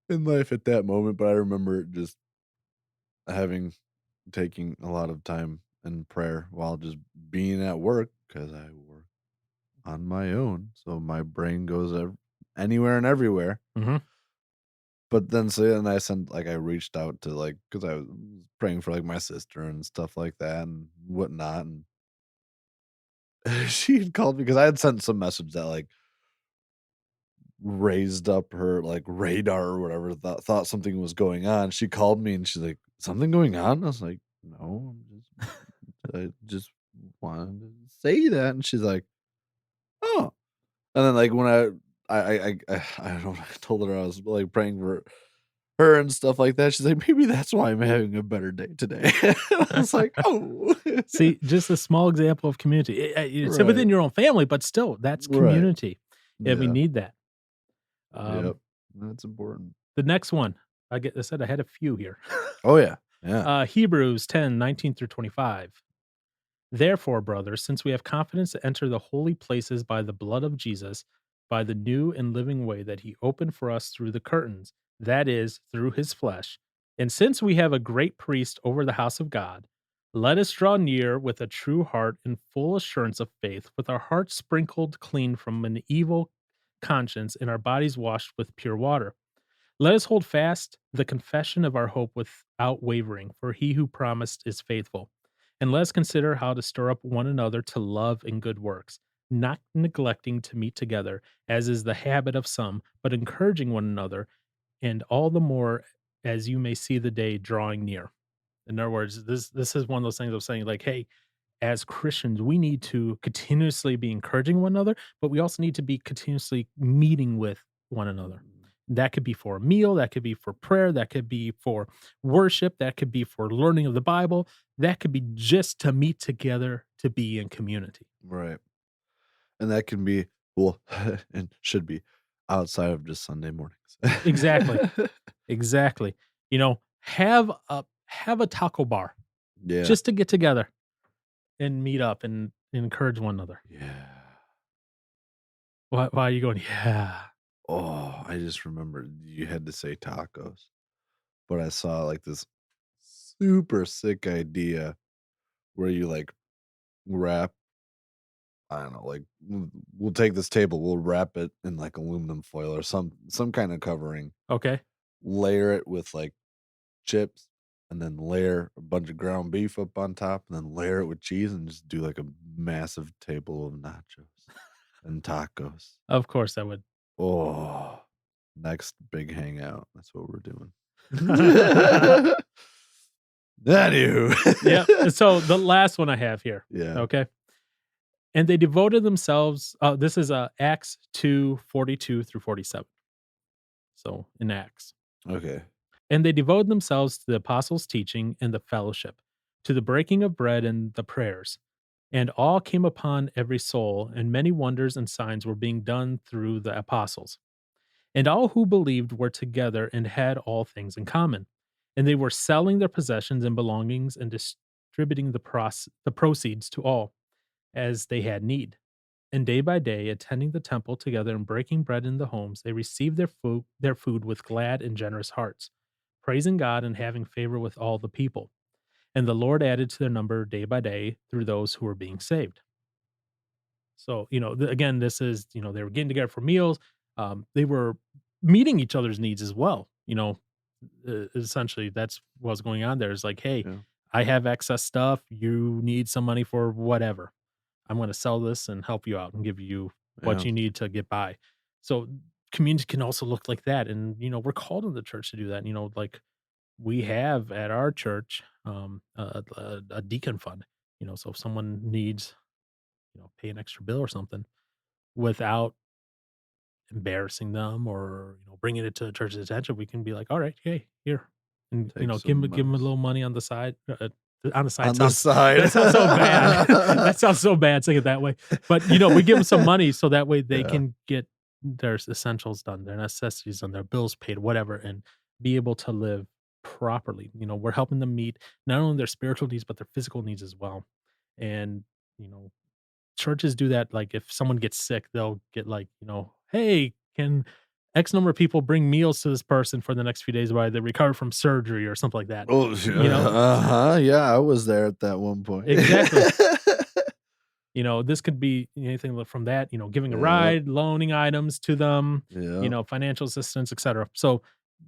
in life at that moment, but I remember just having taking a lot of time in prayer while just being at work because I work on my own, so my brain goes anywhere and everywhere. Mhm. But then so and I sent like I reached out to like because I was praying for like my sister and stuff like that and whatnot, and she had called me because I had sent some message that like raised up her like radar or whatever, thought something was going on. She called me and she's like, "Something going on?" I was like, "No, I just wanted to say that." And she's like, "Oh." And then like when I don't know, I told her I was like praying for her and stuff like that. She's like, "Maybe that's why I'm having a better day today." I was like, "Oh." See, just a small example of community. It's Right. within your own family, but still, that's Right. community, and we Yeah. need that. Um, Yep. That's important. the next one, I said I had a few here. Oh, yeah. Yeah. Hebrews 10:19 through 25. Therefore, brothers, since we have confidence to enter the holy places by the blood of Jesus, by the new and living way that he opened for us through the curtains, that is, through his flesh, and since we have a great priest over the house of God, let us draw near with a true heart and full assurance of faith, with our hearts sprinkled clean from an evil conscience and our bodies washed with pure water. Let us hold fast the confession of our hope without wavering, for he who promised is faithful. And let us consider how to stir up one another to love and good works, not neglecting to meet together, as is the habit of some, but encouraging one another, and all the more as you may see the day drawing near. In other words, this is one of those things of saying, like, hey, as Christians, we need to continuously be encouraging one another, but we also need to be continuously meeting with one another. Mhm. That could be for a meal, that could be for prayer, that could be for worship, that could be for learning of the Bible, that could be just to meet together to be in community. Right. And that can be well, and should be outside of just Sunday mornings. Exactly. Exactly. Have a taco bar Yeah. just to get together and meet up and encourage one another. Yeah. Why are you going, yeah. Oh, I just remembered you had to say tacos, but I saw, like, this super sick idea where you, like, wrap I don't know, like, we'll take this table, we'll wrap it in, like, aluminum foil or some kinda covering, Okay. layer it with, like, chips, and then layer a bunch of ground beef up on top, and then layer it with cheese, and just do, like, a massive table of nachos and tacos. Of course I would. Oh, next big hangout, that's what we're doing. Yep. Anywho. So the last one I have here, Yeah, okay? And they devoted themselves this is, Acts 2:42 through 47. So, in Acts. okay. And they devoted themselves to the apostles' teaching and the fellowship, to the breaking of bread and the prayers. And all came upon every soul, and many wonders and signs were being done through the apostles. And all who believed were together and had all things in common. And they were selling their possessions and belongings and distributing the proceeds to all as they had need. And day by day, attending the temple together and breaking bread in the homes, they received their food with glad and generous hearts, praising God and having favor with all the people. And the Lord added to their number day by day through those who were being saved. So, again, this is, they were getting together for meals. They were meeting each other's needs as well. Essentially, that's what's going on there is like, hey, Yeah, I have excess stuff. You need some money for whatever. I'm going to sell this and help you out and give you what yeah, you need to get by. So, community can also look like that. And, we're called in the church to do that. Like we have at our church a deacon fund, so if someone needs, pay an extra bill or something without embarrassing them or, bringing it to the church's attention, we can be like, "All right, hey, here." And, take give some 'em a monies. little money on the side On the sounds side. that sounds so bad. That sounds so bad saying it that way. But, we give them some money so that way they Yeah, can get their essentials done, their necessities done, their bills paid, whatever, and be able to live properly. We're helping them meet not only their spiritual needs, but their physical needs as well. And, you know, churches do that, like, if someone gets sick, they'll get, like, "Hey, can X number of people bring meals to this person for the next few days while they recover from surgery," or something like that, oh, you know? uh-huh, yeah, I was there at that one point. Exactly. This could be anything from that, giving a Yep, ride, loaning items to them, yep, financial assistance, etcetera. So,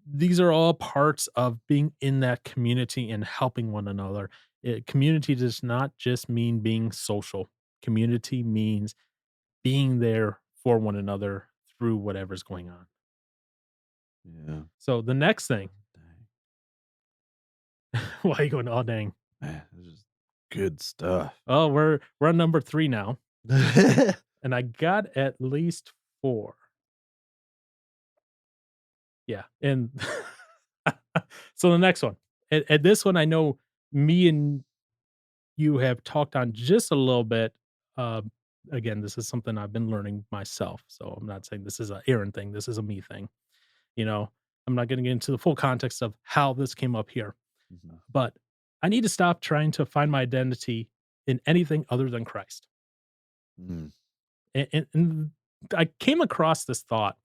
these are all parts of being in that community and helping one another. Community does not just mean being social. Community means being there for one another through whatever's going on. yeah. So the next thing, Dang, why are you going, "Oh, dang." man, this is good stuff. Oh, we're on number 3 now, and I got at least 4. Yeah, and so the next one, and this one I know me and you have talked on just a little bit, um, again, this is something I've been learning myself. So I'm not saying this is a Aaron thing. This is a me thing. You know, I'm not going to get into the full context of how this came up here, Mhm. but I need to stop trying to find my identity in anything other than Christ. Mm. And I came across this thought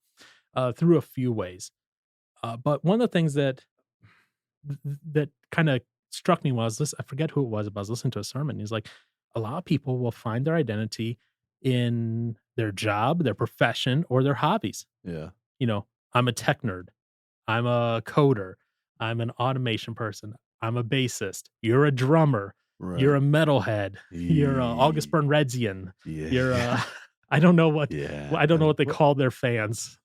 through a few ways. But one of the things that kind of struck me was this. I forget who it was, but I was listening to a sermon. He's like, a lot of people will find their identity in their job, their profession, or their hobbies. Yeah. You know, I'm a tech nerd. I'm a coder. I'm an automation person. I'm a bassist. You're a drummer. You're Right. a metalhead. You're a August Ye Bernredzian. You're Yeah. a I don't know what Yeah. I don't know what they What call their fans.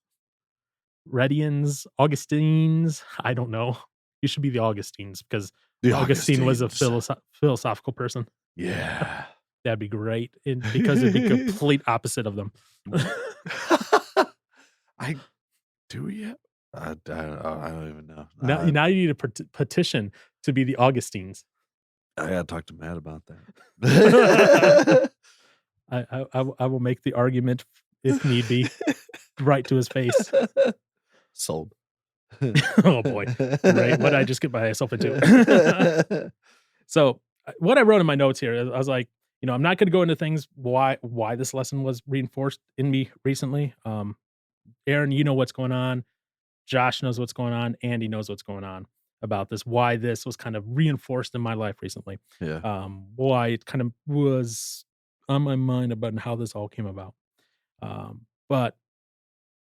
Redians, Augustines. I don't know. You should be the Augustines because the Augustine was a Augustines. philosophical person. Yeah. That'd be great, and because it'd be complete opposite of them. I do we have I don't even know. Now you need a petition to be the Augustines. I gotta talk to Matt about I that. I will make the argument if need be, right to his face. Sold. Oh boy, right? What did I just get myself into? So, what I wrote in my notes here, I was like, I'm not going to go into things why this lesson was reinforced in me recently. Aaron, you know what's going on. Josh knows what's going on. Andy knows what's going on about this. Why this was kind of reinforced in my life recently. Yeah. Why it kind of was on my mind about how this all came about. But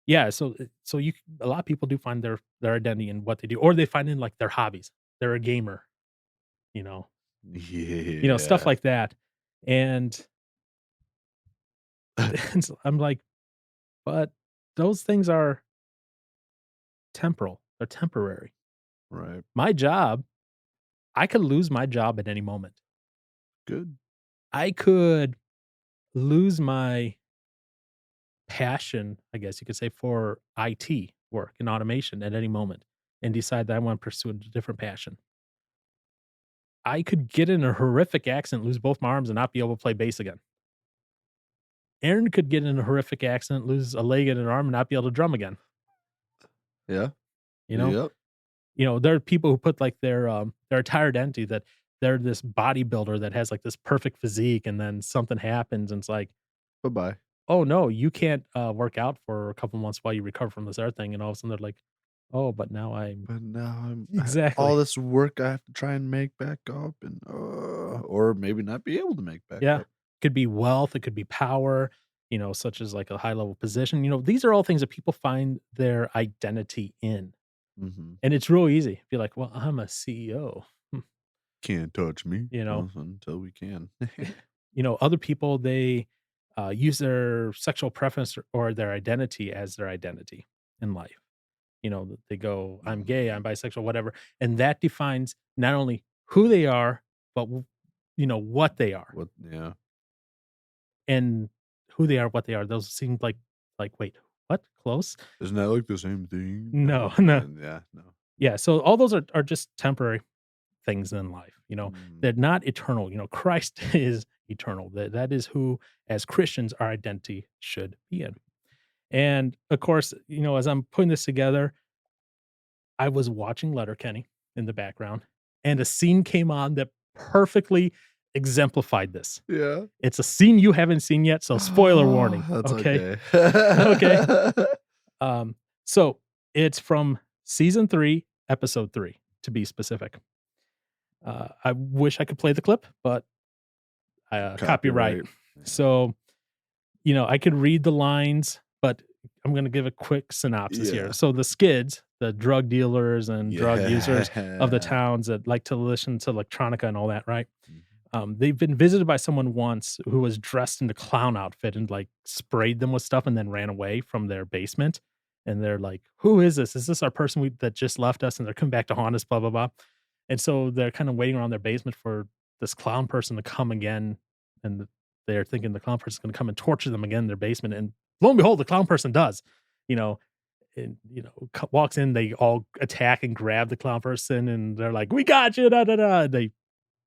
yeah, so you a lot of people do find their identity in what they do, or they find in like their hobbies. They're a gamer, you know, stuff Yeah. like that. And, and so I'm like, but those things are temporal. They're temporary. Right. My job, I could lose my job at any moment. Good. I could lose my passion, I guess you could say, for IT work and automation at any moment and decide that I want to pursue a different passion. I could get in a horrific accident, lose both my arms, and not be able to play bass again. Aaron could get in a horrific accident, lose a leg and an arm, and not be able to drum again. Yeah. You know, Yep. there are people who put like their entire identity that they're this bodybuilder that has like this perfect physique, and then something happens, and it's like, Bye-bye. oh no, you can't work out for a couple months while you recover from this other thing, and all of a sudden they're like, oh, but now I'm But now all exactly, this work I have to try and make back up and or maybe not be able to make back yeah, up. could be wealth, it could be power, such as like a high level position. These are all things that people find their identity in. Mhm. And it's real easy. Be like, "Well, I'm a CEO." Can't touch me You know? until we can. Other people, they, use their sexual preference or their identity as their identity in life. They go, "I'm gay, I'm Mhm. bisexual," whatever, and that defines not only who they are, but what they are. What yeah. And who they are, what they are, those seem like, "Wait, what? Close?" Isn't that like the same thing? No, no. Yeah, no. Yeah, so all those are just temporary things in life. Mm. They're not eternal. Christ is eternal. That is who, as Christians, our identity should be in. And of course, as I'm putting this together, I was watching Letterkenny in the background, and a scene came on that perfectly exemplified this. Yeah. It's a scene you haven't seen yet, so spoiler warning. That's Okay. okay. Okay. So it's from season 3, episode 3, to be specific. I wish I could play the clip, but copyright. Copyright. Yeah. So, I could read the lines, but I'm going to give a quick synopsis here. Yeah. So the skids, the drug dealers and drug users of the Yeah. towns that like to listen to electronica and all that, right? Mhm. They've been visited by someone once who was dressed in the clown outfit and like sprayed them with stuff and then ran away from their basement. And they're like, "Who is this? Is this our person that just left us?" And they're coming back to haunt us, blah, blah, blah. And so they're kind of waiting around their basement for this clown person to come again. And they're thinking the clown person's going to come and torture them again in their basement. And lo and behold, the clown person does, you know, and, walks in, they all attack and grab the clown person. And they're like, "We got you, da, da, da." They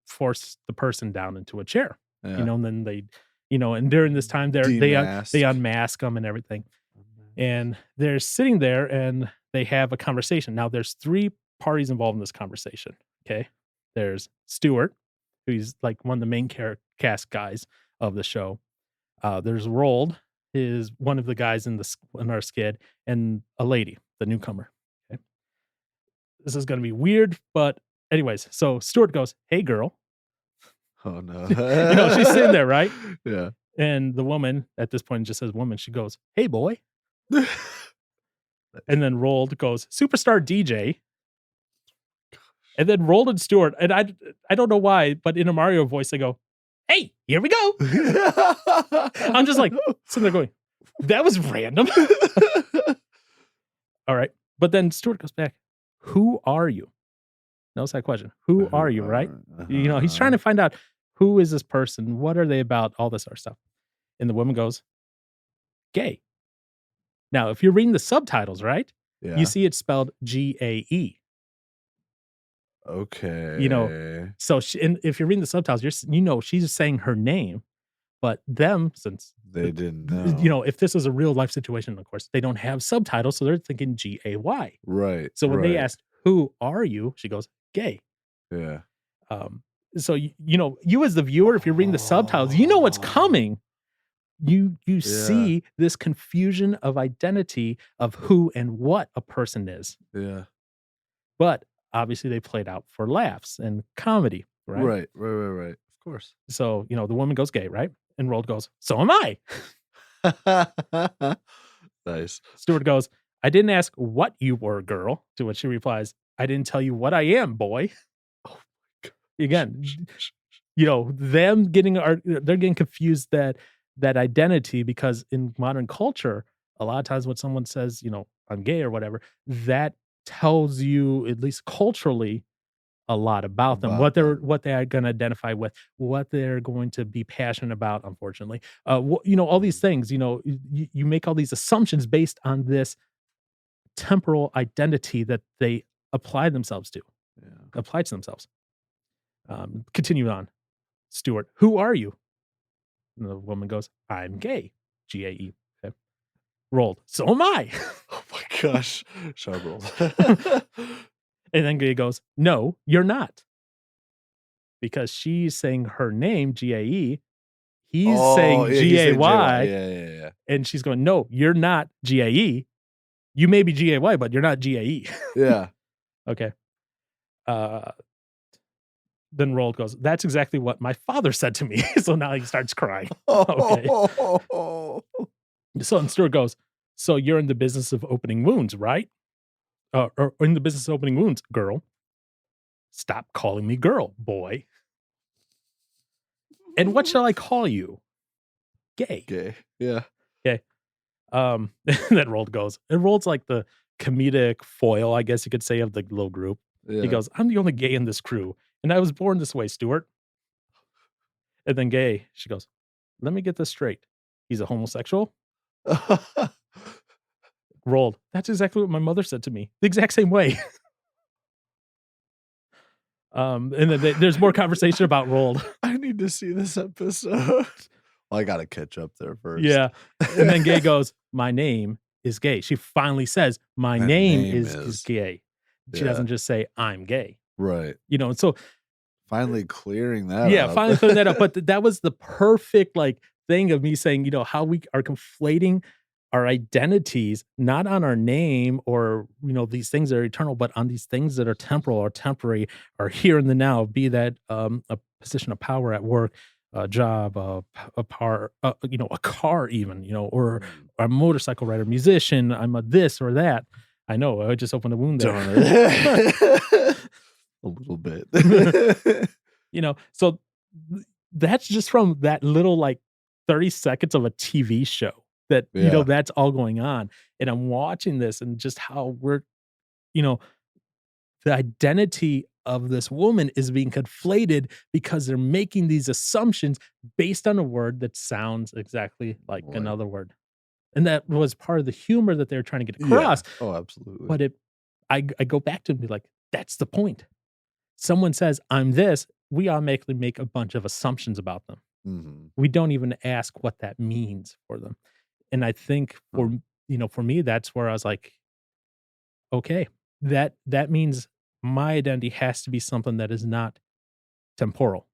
force the person down into a chair, Yeah. and then they And during this time, they Demasked. unmask them and everything, and they're sitting there and they have a conversation. Now, there's 3 parties involved in this conversation, okay? There's Stewart, who's, like, one of the main cast guys of the show. There's Rold, is one of the guys in our skid, and a lady, the newcomer, okay? This is gonna be weird, but anyways, so Stewart goes, "Hey, girl." Oh, no. She's sitting there, right? Yeah. And the woman, at this point, just says woman, she goes, "Hey, boy." And then Rold goes, "Superstar DJ." And then Rold and Stewart, and I don't know why, but in a Mario voice, they go, "Hey, here we go." I'm just like sitting there going, "That was random." All right. But then Stewart goes back, "Who are you?" Notice that question. Who are you, right? He's trying to find out, who is this person? What are they about? All this other stuff. And the woman goes, "Gay." Now, if you're reading the subtitles, right? Yeah. You see it spelled GAE. Okay. So and if you're reading the subtitles, she's saying her name, but them, since They didn't know. if this is a real life situation, of course, they don't have subtitles, so they're thinking GAY. Right. So when they right. asked, "Who are you?" she goes, "Gay." Yeah. So you as the viewer, if you're reading the subtitles, you know what's coming. You see this confusion of identity of who and what a person is. Yeah. But obviously they played out for laughs and comedy, right? Right. Of course. So, the woman goes gay, right? And Rold goes, "So am I." Nice. Stewart goes, "I didn't ask what you were, girl." To which she replies, "I didn't tell you what I am, boy." Oh my God. Again, them they're getting confused that identity, because in modern culture, a lot of times when someone says, "I'm gay" or whatever, that tells you, at least culturally, a lot about them, what they are gonna identify with, what they're going to be passionate about, unfortunately. All these things, you make all these assumptions based on this temporal identity that they apply themselves to, Yeah. apply to themselves. Continue on. Stewart, "Who are you?" And the woman goes, "I'm gay." GAE. Okay. Rolled. "So am I." Oh my gosh. Sharp roll. And then Gay goes, "No, you're not." Because she's saying her name, GAE. He's saying yeah, he's saying GAY. Yeah. And she's going, "No, you're not GAE. You may be GAY, but you're not GAE." Yeah. Okay. Then Rold goes, "That's exactly what my father said to me." So now he starts crying. Okay. So and Stewart goes, "So you're in the business of opening wounds, right? Or in the business of opening wounds, girl. Stop calling me girl, boy. And what shall I call you? Gay." Gay. Yeah. Okay. Then Rold goes, and Rold's like the comedic foil, I guess you could say, of the little group. Yeah. He goes, "I'm the only gay in this crew, and I was born this way, Stewart." And then Gay, she goes, "Let me get this straight. He's a homosexual?" Rold, "That's exactly what my mother said to me. The exact same way." And then there's more conversation about Rold. I need to see this episode. Well, I gotta catch up there first. Yeah. And then Gay goes, "My name is Gay." She finally says, "My name is Gay." She doesn't just say, "I'm gay." Right. And so Finally clearing that yeah, up. finally clearing that up. But that was the perfect thing of me saying, how we are conflating our identities, not on our name or, these things that are eternal, but on these things that are temporal or temporary or here in the now, be that a position of power at work, a job, a car even, or a motorcycle rider, musician, I'm a this or that. I know, I just opened a wound there. A little bit. So that's just from that little 30 seconds of a TV show that, that's all going on. And I'm watching this and just how we're, the identity of this woman is being conflated because they're making these assumptions based on a word that sounds exactly like another word. And that was part of the humor that they were trying to get across. Yeah. Oh, absolutely. But I go back to it and be like, that's the point. Someone says, "I'm this," we automatically make a bunch of assumptions about them. Mhm. We don't even ask what that means for them. And I think Huh. for me, that's where I was like, okay, that means my identity has to be something that is not temporal.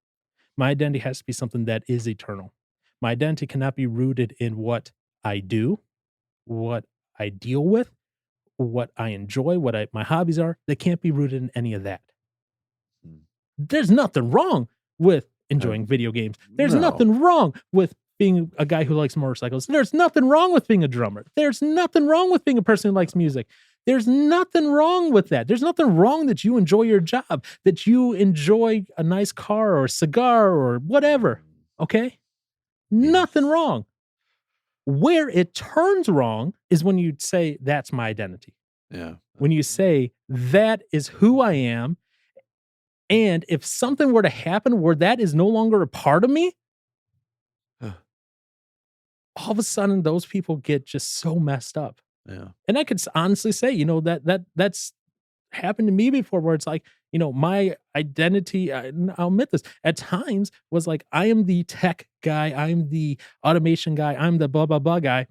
My identity has to be something that is eternal. My identity cannot be rooted in what I do, what I deal with, what I enjoy, my hobbies are. They can't be rooted in any of that. Mm. There's nothing wrong with Uh, enjoying video games. There's no. nothing wrong with being a guy who likes motorcycles. There's nothing wrong with being a drummer. There's nothing wrong with being a person who likes music. There's nothing wrong with that. There's nothing wrong that you enjoy your job, that you enjoy a nice car or a cigar or whatever. Mm. Okay? Yeah. Nothing wrong. Where it turns wrong is when you say, that's my identity. Yeah. When you say, that is who I am. And if something were to happen where that is no longer a part of me, Uh, all of a sudden those people get just so messed up. yeah. And I could honestly say, that's happened to me before where it's like, my identity, I'll admit this, at times was like, I am the tech guy, I'm the automation guy, I'm the blah, blah, blah guy.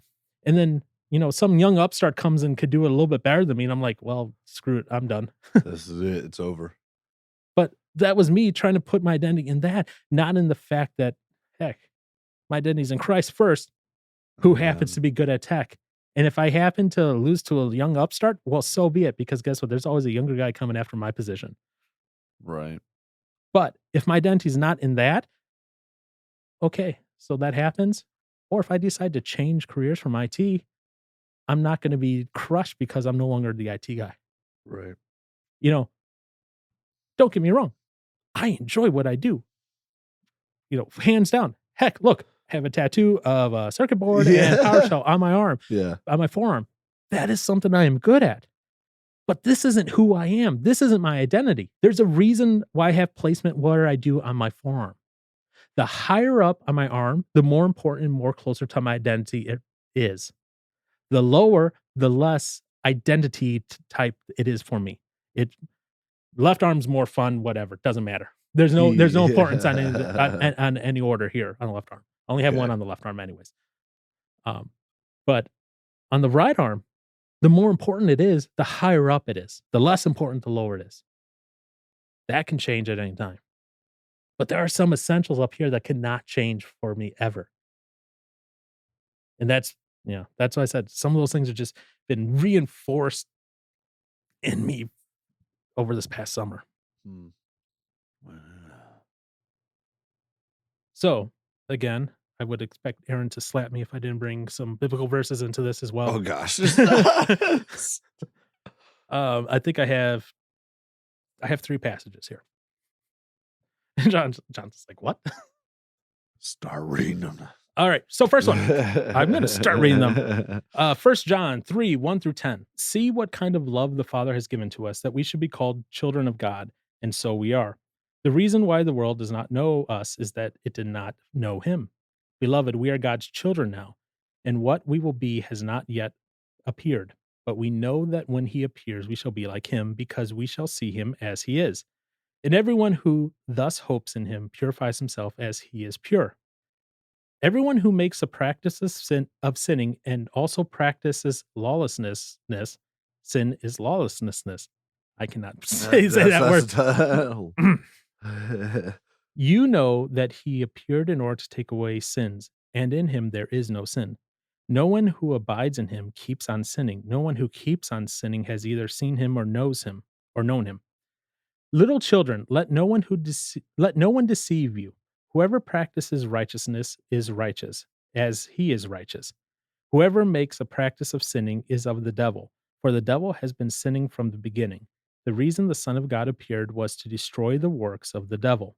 And then, some young upstart comes and could do it a little bit better than me. And I'm like, well, screw it, I'm done. This is it. It's over. But that was me trying to put my identity in that, not in the fact that, heck, my identity's in Christ first, who Yeah. happens to be good at tech. And if I happen to lose to a young upstart, well, so be it, because guess what? There's always a younger guy coming after my position. Right. But if my identity's not in that, okay, so that happens. Or if I decide to change careers from IT, I'm not going to be crushed because I'm no longer the IT guy. Right. You know, don't get me wrong. I enjoy what I do, hands down. Heck, look, I have a tattoo of a circuit board and Yeah. PowerShell on my arm, Yeah. on my forearm. That is something I am good at. But this isn't who I am. This isn't my identity. There's a reason why I have placement where I do on my forearm. The higher up on my arm, the more important, more closer to my identity it is. The lower, the less identity type it is for me. It left arm's more fun, whatever, doesn't matter. There's no importance on any Yeah. on any order here on the left arm. I only have one Okay. on the left arm anyways. Um, but on the right arm, the more important it is, the higher up it is. The less important, the lower it is. That can change at any time. But there are some essentials up here that cannot change for me ever. And that's why I said some of those things have just been reinforced in me over this past summer. Hmm. So, again, I would expect Aaron to slap me if I didn't bring some biblical verses into this as well. Oh gosh. I think I have 3 passages here. And John's like, "What?" Start reading them. All right. So first one, I'm gonna start reading them. 1 John 3, 1 through 10. See what kind of love the Father has given to us, that we should be called children of God, and so we are. The reason why the world does not know us is that it did not know him. Beloved, we are God's children now, and what we will be has not yet appeared. But we know that when he appears, we shall be like him, because we shall see him as he is. And everyone who thus hopes in him purifies himself as he is pure. Everyone who makes a practice of sinning and also practices lawlessness, sin is lawlessness. I cannot say that word. You know that he appeared in order to take away sins, and in him there is no sin. No one who abides in him keeps on sinning. No one who keeps on sinning has either seen him or knows him or known him. Little children, let no one deceive you. Whoever practices righteousness is righteous, as he is righteous. Whoever makes a practice of sinning is of the devil, for the devil has been sinning from the beginning. The reason the Son of God appeared was to destroy the works of the devil.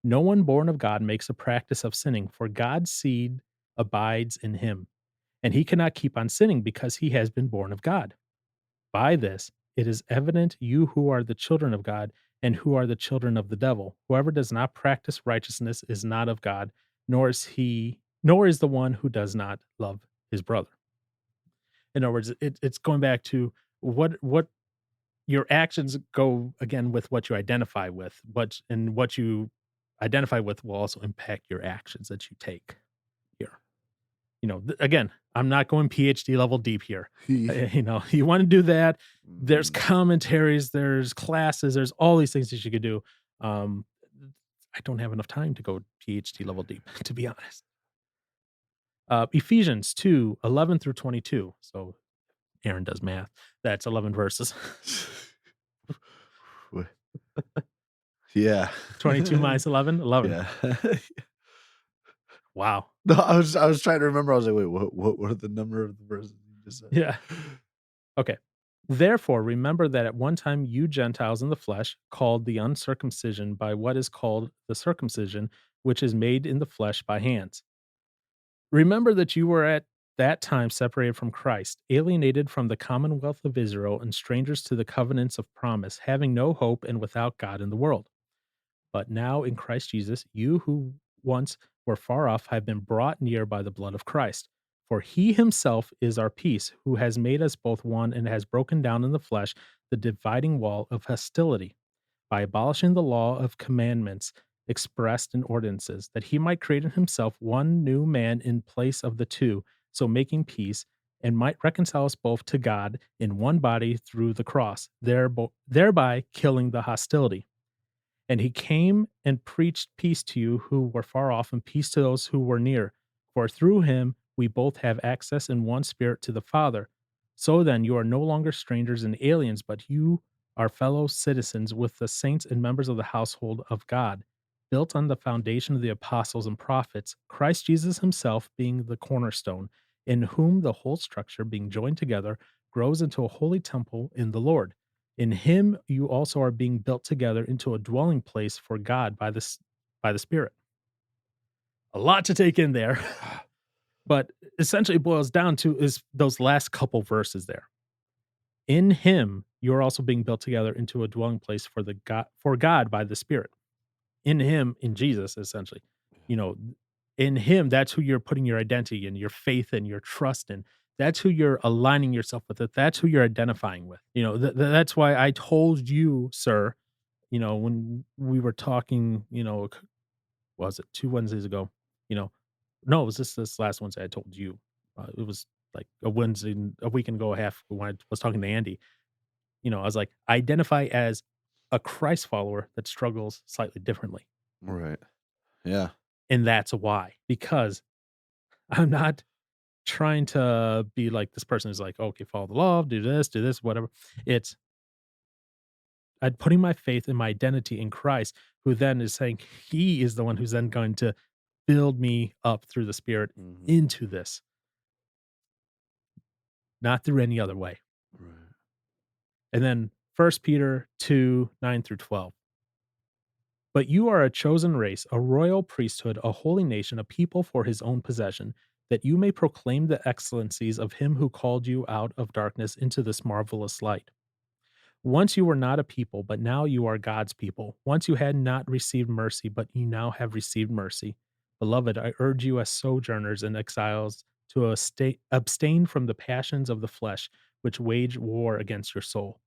No one born of God makes a practice of sinning, for God's seed abides in him, and he cannot keep on sinning because he has been born of God. By this, it is evident you who are the children of God and who are the children of the devil. Whoever does not practice righteousness is not of God, nor is the one who does not love his brother. In other words, it's going back to what your actions go again with what you identify with, what you identify with will also impact your actions that you take here. Again, I'm not going PhD level deep here. You want to do that. There's Mhm. commentaries, there's classes, there's all these things that you could do. Um, I don't have enough time to go PhD level deep, to be honest. Ephesians 2:11 through 22. So Aaron does math. That's 11 verses. Wha- Yeah. 22 minus 11, 11. Yeah. Wow. No, I was trying to remember. I was like, wait, what were the number of the verses you just said? Yeah. Okay. Therefore, remember that at one time you Gentiles in the flesh, called the uncircumcision by what is called the circumcision, which is made in the flesh by hands. Remember that you were at that time separated from Christ, alienated from the commonwealth of Israel, and strangers to the covenants of promise, having no hope and without God in the world. But now in Christ Jesus, you who once were far off have been brought near by the blood of Christ. For he himself is our peace, who has made us both one and has broken down in the flesh the dividing wall of hostility by abolishing the law of commandments expressed in ordinances, that he might create in himself one new man in place of the two, so making peace, and might reconcile us both to God in one body through the cross, thereby killing the hostility. And he came and preached peace to you who were far off and peace to those who were near. For through him we both have access in one spirit to the Father. So then you are no longer strangers and aliens, but you are fellow citizens with the saints and members of the household of God, built on the foundation of the apostles and prophets, Christ Jesus himself being the cornerstone, in whom the whole structure being joined together grows into a holy temple in the Lord. In him you also are being built together into a dwelling place for God by the Spirit. A lot to take in there, but essentially it boils down to is those last couple verses there. In him you're also being built together into a dwelling place for God by the Spirit. In him, in Jesus, essentially. You know, in him, that's who you're putting your identity and your faith and your trust in. That's who you're aligning yourself with. That's who you're identifying with. That's why I told you, sir, when we were talking, was it 2 Wednesdays ago? You know, no, it was this last Wednesday I told you. It was like a weekend ago, a half when I was talking to Andy. I was like, identify as a Christ follower that struggles slightly differently. Right. Yeah. And that's why, because I'm not trying to be like this person is like, okay, follow the law, do this, whatever. It's I'm putting my faith and my identity in Christ, who then is saying he is the one who's then going to build me up through the Spirit Mhm. into this, not through any other way. Right. And then 1 Peter 2:9 through 12. But you are a chosen race, a royal priesthood, a holy nation, a people for his own possession, that you may proclaim the excellencies of him who called you out of darkness into this marvelous light. Once you were not a people, but now you are God's people. Once you had not received mercy, but you now have received mercy. Beloved, I urge you as sojourners and exiles to abstain from the passions of the flesh, which wage war against your soul.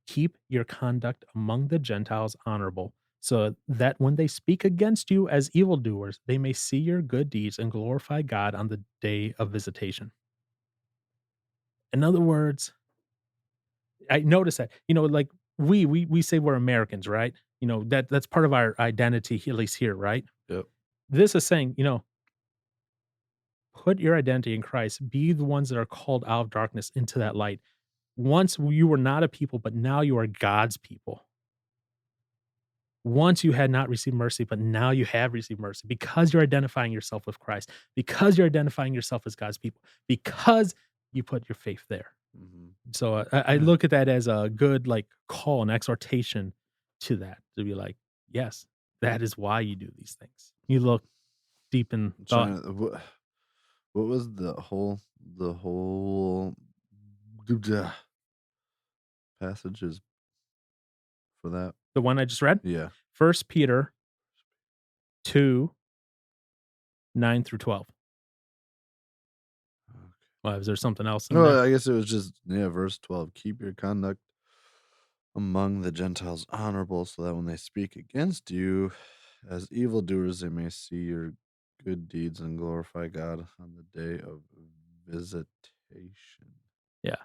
Keep your conduct among the Gentiles honorable, so that when they speak against you as evildoers, they may see your good deeds and glorify God on the day of visitation. In other words, I notice that, like we say we're Americans, right? That's part of our identity, at least here, right? Yep. This is saying, put your identity in Christ, be the ones that are called out of darkness into that light. Once you were not a people, but now you are God's people. Once you had not received mercy, but now you have received mercy because you're identifying yourself with Christ, because you're identifying yourself as God's people, because you put your faith there. Mhm. So I Yeah. look at that as a good like call and exhortation to that to be like, yes, that is why you do these things. You look deep in I'm thought. trying to, what was the whole passages for that? The one I just read, Yeah. 1 Peter 2:9 through 12. Okay. Well, is there something else in No, there? I guess it was just, yeah, verse 12. Keep your conduct among the Gentiles honorable, so that when they speak against you As evildoers, they may see your good deeds and glorify God on the day of visitation. Yeah.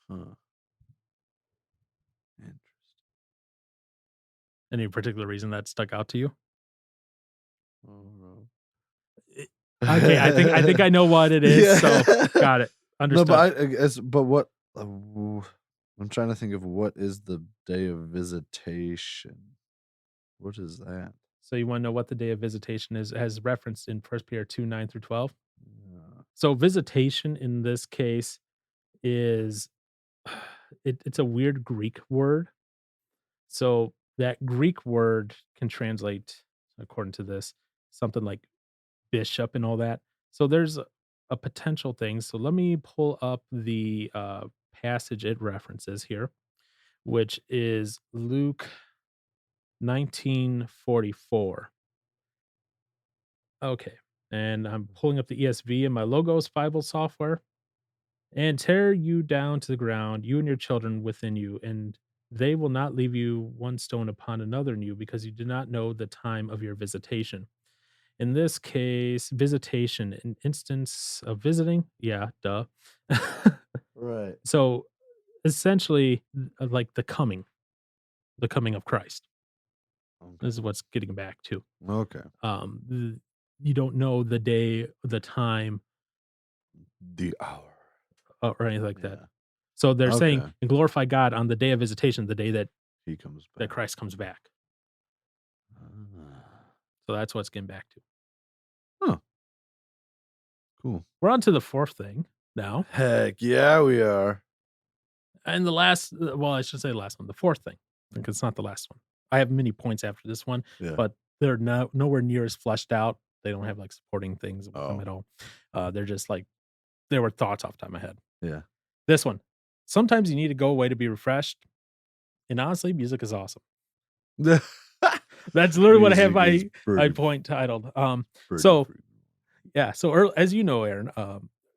Huh. Interesting. Any particular reason that stuck out to you? Oh, Eh, okay, I think I know what it is, so yeah. got it. No, Understood. but I guess, but what? I'm trying to think of what is the day of visitation. What is that? So you wanna know what the day of visitation is as referenced in First Peter 2, 9 through 12? Yeah. So visitation in this case is it's a weird Greek word. So that Greek word can translate, according to this, something like bishop and all that. So there's a potential thing. So let me pull up the passage it references here, which is Luke 19:44. Okay. And I'm pulling up the ESV in my Logos Bible software. And tear you down to the ground, you and your children within you, and they will not leave you one stone upon another in you, because you do not know the time of your visitation. In this case, visitation, an instance of visiting. Yeah, duh. Right. So essentially, like the coming of Christ. This is Okay. what's getting back to. Okay. You don't know the day, the time, The hour. or anything like that. Yeah. So they're saying, Okay. and glorify God on the day of visitation, the day that He comes that back. Christ comes back. Ah. So that's what's getting back to. Huh. Cool. We're on to the fourth thing now. Heck yeah, we are. And the last, well, I should say the last one, the fourth thing, because it's not the last one. I have many points after this one, Yeah. but they're nowhere near as fleshed out. They don't have like supporting things with them Oh. at all. They're just like, there were thoughts off the top of my head. Yeah. This one, sometimes you need to go away to be refreshed. And honestly, music is awesome. That's literally what I have my point titled. So yeah, so as you know, Aaron,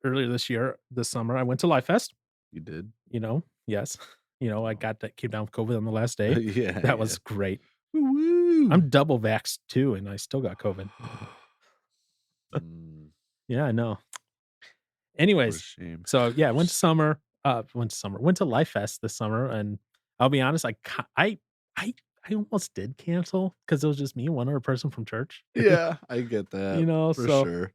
earlier this summer, I went to Life Fest. You did? Yes, I came down with COVID on the last day. Yeah. That was great. Woo. I'm double vaxxed too, and I still got COVID. Mm, Yeah, I know. what a Anyways, shame. so yeah, went to Life Fest this summer, and I'll be honest, I almost did cancel because it was just me and one other person from church. Yeah, I get that for So sure.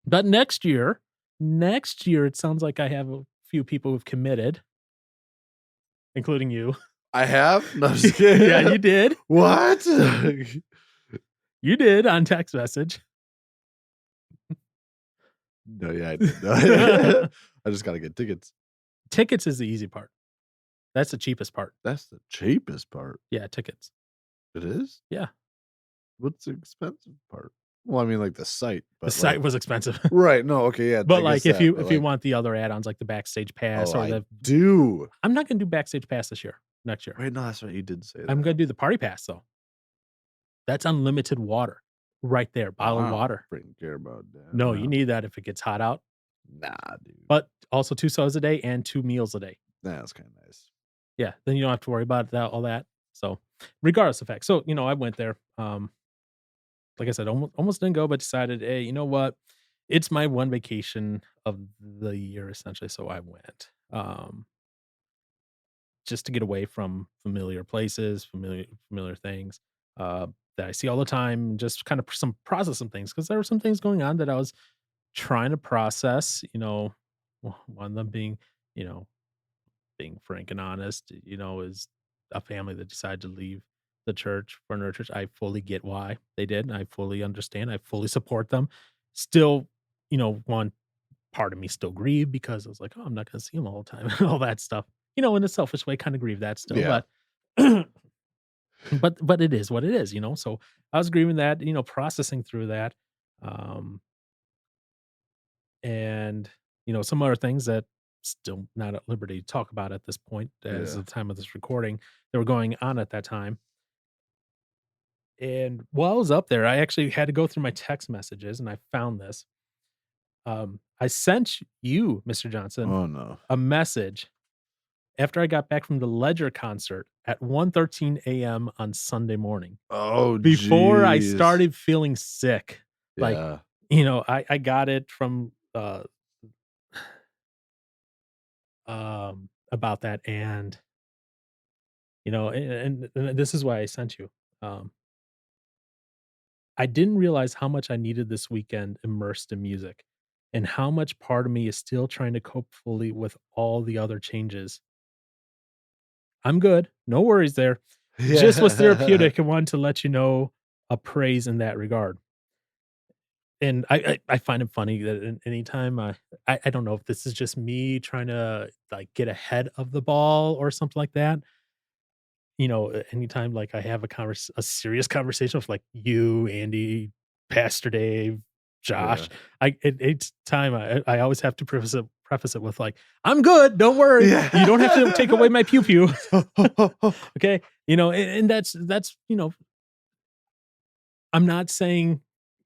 but next year, it sounds like I have a few people who've committed, including you. I have? No, I'm just kidding. Yeah, you did. What? You did on text message. No, yeah, I did. No. I just gotta get tickets. Tickets is the easy part. That's the cheapest part. That's the cheapest part. Yeah, tickets. It is? Yeah. What's the expensive part? Well, I mean, like the site, The but site like, was expensive. right? No, okay, yeah. But I like guess if you that, but if you like, want the other add-ons like the backstage pass oh, or I do. I'm not gonna do backstage pass next year. Wait, no, that's right. You did say that. I'm gonna do the party pass though. That's unlimited water right there, bottled I don't water. freaking care about that. No, you need that if it gets hot out. Nah, dude. But also 2 sodas a day and 2 meals a day. That's kind of nice. Yeah, then you don't have to worry about all that. So, regardless of fact. So, I went there. Like I said, almost didn't go, but decided, hey, you know what? It's my one vacation of the year, essentially. So I went. Just to get away from familiar places, familiar things that I see all the time, just kind of process some things because there were some things going on that I was trying to process. One of them being, you know, being frank and honest, is a family that decided to leave the church for another church. I fully get why they did. And I fully understand. I fully support them. Still, one part of me still grieved because I was like, oh, I'm not going to see them all the time and all that stuff. In a selfish way, kind of grieve that still, Yeah. but but it is what it is. So I was grieving that, processing through that, and some other things that still not at liberty to talk about at this point as Yeah. the time of this recording that were going on at that time. And while I was up there, I actually had to go through my text messages and I found this. I sent you, Mr. Johnson, Oh no. a message after I got back from the Ledger concert at 1:13 AM on Sunday morning, Oh, before I jeez. started feeling sick. Like, Yeah. I got it from, about that, and, and this is why I sent you. Um, I didn't realize how much I needed this weekend immersed in music, and how much part of me is still trying to cope fully with all the other changes. I'm good, no worries there. Just was Yeah. therapeutic and wanted to let you know a praise in that regard. And I find it funny that anytime I don't know if this is just me trying to, like, get ahead of the ball or something like that. Anytime, like, I have a serious conversation with, like, you, Andy, Pastor Dave, Yeah. Josh, it's time I always have to preface it with, like, "I'm good, don't worry. You don't have to take away Yeah. my pew pew." Okay? And that's, I'm not saying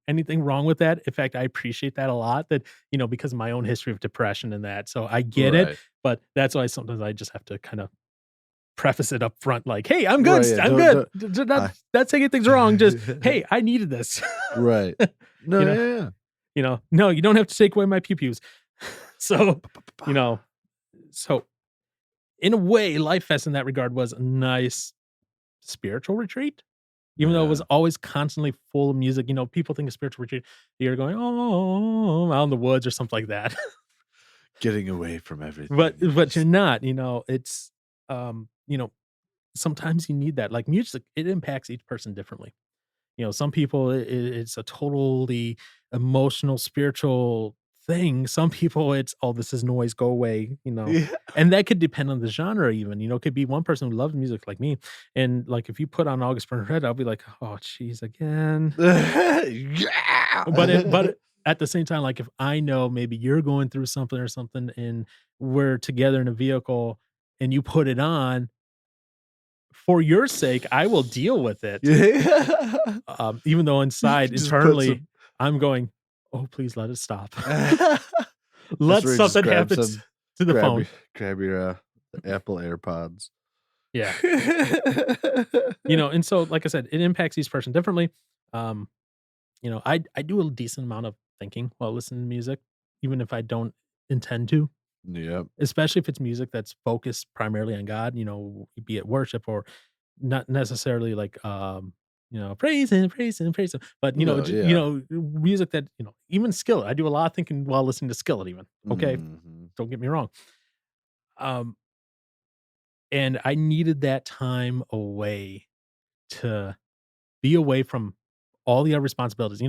anything wrong with that. In fact, I appreciate that a lot that, because of my own history of depression and that. So I get it, Right. but that's why sometimes I just have to kind of preface it up front like, "Hey, I'm good. Right, yeah, I'm don't good. Not I not saying anything's wrong. Just, hey, I needed this." Right. you No, know, yeah, yeah. no, you don't have to take away my pew-pews. So, you Ba-ba-ba-ba. know, so in a way, Life Fest in that regard was a nice spiritual retreat. Even though it was Yeah. always constantly full of music, people think of spiritual retreat, you're going, "Oh," out in the woods or something like that. Getting away from But everything and but you're just not, it's, um, you know, sometimes you need that. Like music, it impacts each person differently. Some people it's a totally emotional, spiritual thing. Some people it's, "Oh, this is noise, go away," Yeah. and that could depend on the genre even. It could be one person who loves music like me, and, like, if you put on August Burns Red, I'll be like, "Oh, jeez, again." Yeah. But at the same time, like, if I know maybe you're going through something or something and we're together in a vehicle and you put it on, for your sake, I will deal with it. Yeah. Even though You inside, could just put some internally, I'm going, "Oh, please let it stop. That's Let where you just something grab happen some to the grab your phone." Apple AirPods. Yeah. And so, like I said, it impacts each person differently. Um, I do a decent amount of thinking while listening to music, even if I don't intend to. Yep. Especially if it's music that's focused primarily on God, be it worship or not necessarily like, praise him, but, No, yeah. music that, even Skillet. I do a lot of thinking while listening to Skillet even, okay? Mhm. Don't get me wrong. Um, and I needed that time away to be away from all the other responsibilities.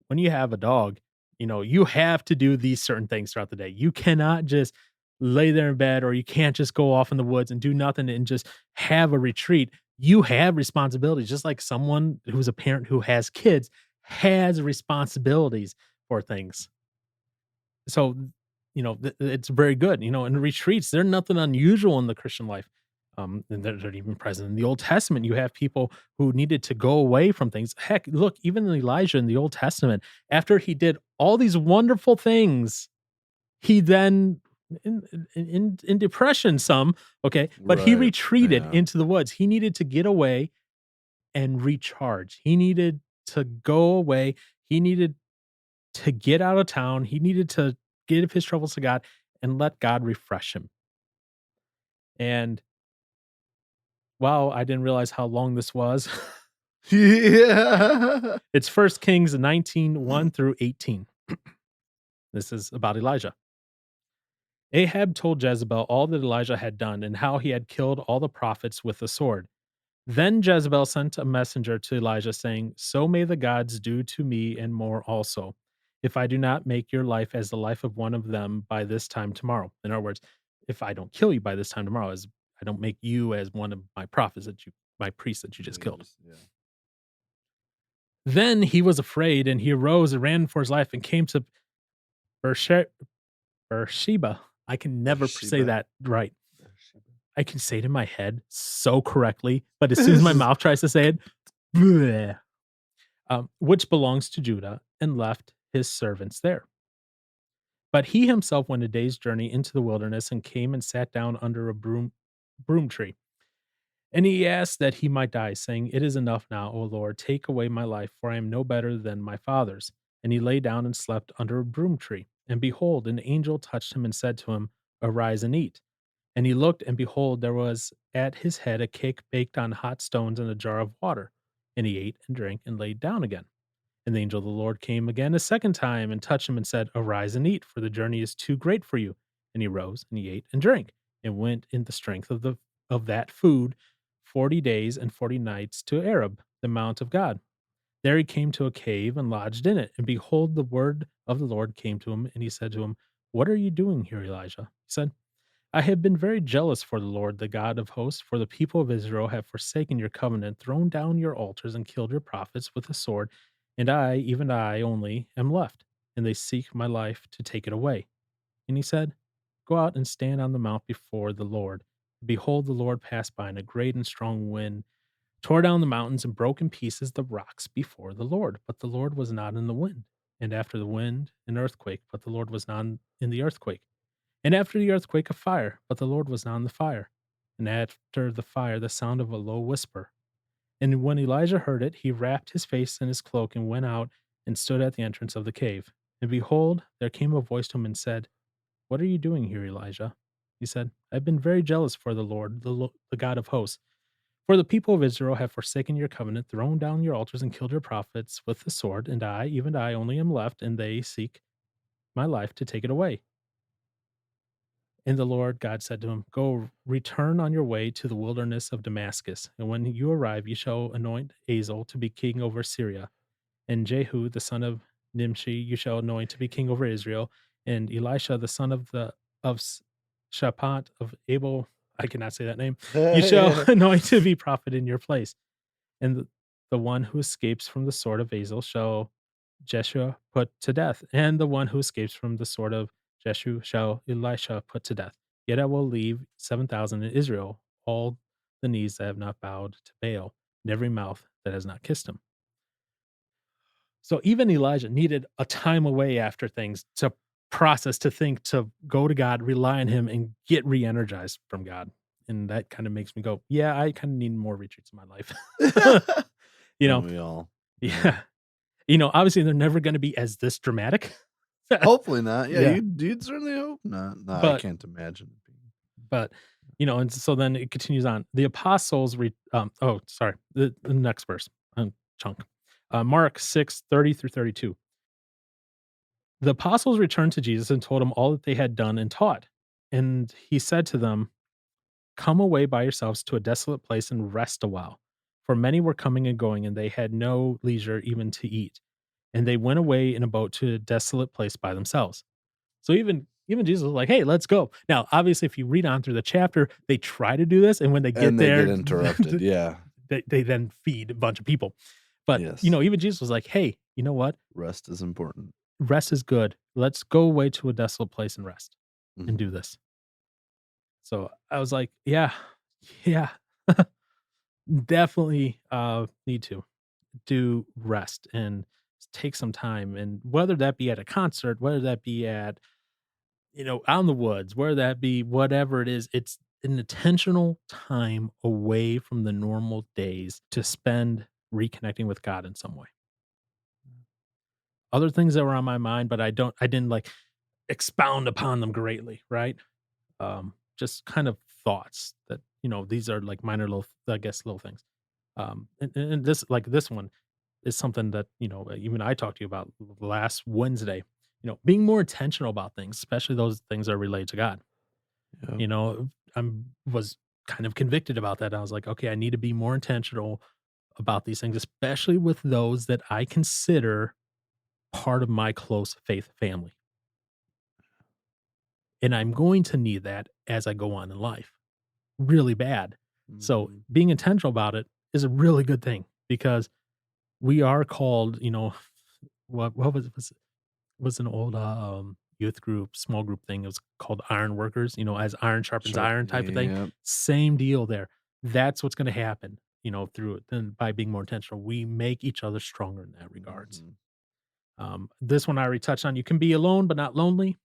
When you have a dog, you have to do these certain things throughout the day. You cannot just lay there in bed or you can't just go off in the woods and do nothing and just have a retreat. You have responsibilities, just like someone who's a parent who has kids has responsibilities for things. So, it's very good. And retreats, they're nothing unusual in the Christian life. And they're even present in the Old Testament. You have people who needed to go away from things. Heck, look, even Elijah in the Old Testament, after he did all these wonderful things, he then in depression some, okay, but he Right. retreated Yeah. into the woods. He needed to get away and recharge. He needed to go away. He needed to get out of town. He needed to give his troubles to God and let God refresh him. And wow, I didn't realize how long this was. Yeah. It's First Kings 19:1 through 18. This is about Elijah. Ahab told Jezebel all that Elijah had done and how he had killed all the prophets with the sword. Then Jezebel sent a messenger to Elijah saying, "So may the gods do to me and more also, if I do not make your life as the life of one of them by this time tomorrow." In other words, if I don't kill you by this time tomorrow, as I don't make you as one of my prophets my priests that you just Yeah, killed. just yeah. Then he was afraid and he arose and ran for his life and came to Bershe- Beersheba. I can never say Bathsheba. that right. Bathsheba. I can say it in my head so correctly, but as soon as my mouth tries to say it, bleh, which belongs to Judah, and left his servants there. But he himself went a day's journey into the wilderness and came and sat down under a broom tree. And he asked that he might die, saying, "It is enough now, O Lord, take away my life, for I am no better than my fathers." And he lay down and slept under a broom tree. And behold, an angel touched him and said to him, "Arise and eat." And he looked, and behold, there was at his head a cake baked on hot stones and a jar of water. And he ate and drank and laid down again. And the angel of the Lord came again a second time and touched him and said, "Arise and eat, for the journey is too great for you." And he rose and he ate and drank and went in the strength of that food 40 days and 40 nights to Arab, the mount of God. There he came to a cave and lodged in it. And behold, the word of the Lord came to him, and he said to him, "What are you doing here, Elijah?" He said, "I have been very jealous for the Lord, the God of hosts, for the people of Israel have forsaken your covenant, thrown down your altars, and killed your prophets with the sword, and I, even I only, am left, and they seek my life to take it away." And he said, "Go out and stand on the mount before the Lord." Behold, the Lord passed by, and a great and strong wind tore down the mountains and broke in pieces the rocks before the Lord. But the Lord was not in the wind. And after the wind, an earthquake, but the Lord was not in the earthquake. And after the earthquake, a fire, but the Lord was not in the fire. And after the fire, the sound of a low whisper. And when Elijah heard it, he wrapped his face in his cloak and went out and stood at the entrance of the cave. And behold, there came a voice to him and said, "What are you doing here, Elijah?" He said, "I've been very jealous for the Lord, the God of hosts. For the people of Israel have forsaken your covenant, thrown down your altars, and killed your prophets with the sword. And I, even I, only am left, and they seek my life to take it away." And the Lord God said to him, "Go, return on your way to the wilderness of Damascus. And when you arrive, you shall anoint Azel to be king over Syria. And Jehu, the son of Nimshi, you shall anoint to be king over Israel. And Elisha, the son of Shaphat of Abel, I cannot say that name, you shall anoint to be prophet in your place. And the one who escapes from the sword of Azel shall Jeshua put to death, and the one who escapes from the sword of Jeshu shall Elisha put to death. Yet I will leave 7,000 in Israel, all the knees that have not bowed to Baal, and every mouth that has not kissed him." So even Elijah needed a time away after things to process, to think, to go to God, rely on him, and get re-energized from God. And that kind of makes me go, yeah, I kind of need more retreats in my life. you Don't know, we all? Yeah. yeah. Obviously they're never going to be as this dramatic. Hopefully not. Yeah, Yeah. you'd certainly hope not. No, I But can't imagine it being. but and so then it continues on. The apostles oh, sorry. The next verse. Chunk. Mark 6:30 through 32. The apostles returned to Jesus and told him all that they had done and taught. And he said to them, "Come away by yourselves to a desolate place and rest a while." For many were coming and going, and they had no leisure even to eat. And they went away in a boat to a desolate place by themselves. So even Jesus was like, "Hey, let's go." Now, obviously, if you read on through the chapter, they try to do this, and when they get And they there, get interrupted. Yeah. they then feed a bunch of people. But Yes. even Jesus was like, "Hey, you know what? Rest is important. Rest is good. Let's go away to a desolate place and rest and Mhm. do this." So I was like, yeah, yeah, definitely need to do rest and take some time. And whether that be at a concert, whether that be at, out in the woods, whether that be whatever it is, it's an intentional time away from the normal days to spend reconnecting with God in some way. Other things that were on my mind, but I didn't like expound upon them greatly, right? Just kind of thoughts that, these are like minor little, I guess, little things. And this, like this one is something that, even I talked to you about last Wednesday, being more intentional about things, especially those things that are related to God. Yep. Was kind of convicted about that. I was like, okay, I need to be more intentional about these things, especially with those that I consider part of my close faith family. And I'm going to need that as I go on in life really bad. So Mhm. being intentional about it is a really good thing because we are called, what was an old youth group, small group thing. It was called iron workers, as iron sharpens Sharp. iron type of thing. Yep. Same deal there. That's what's going to happen, through it. Then by being more intentional, we make each other stronger in that regards. Mhm. This one I already touched on. You can be alone, but not lonely.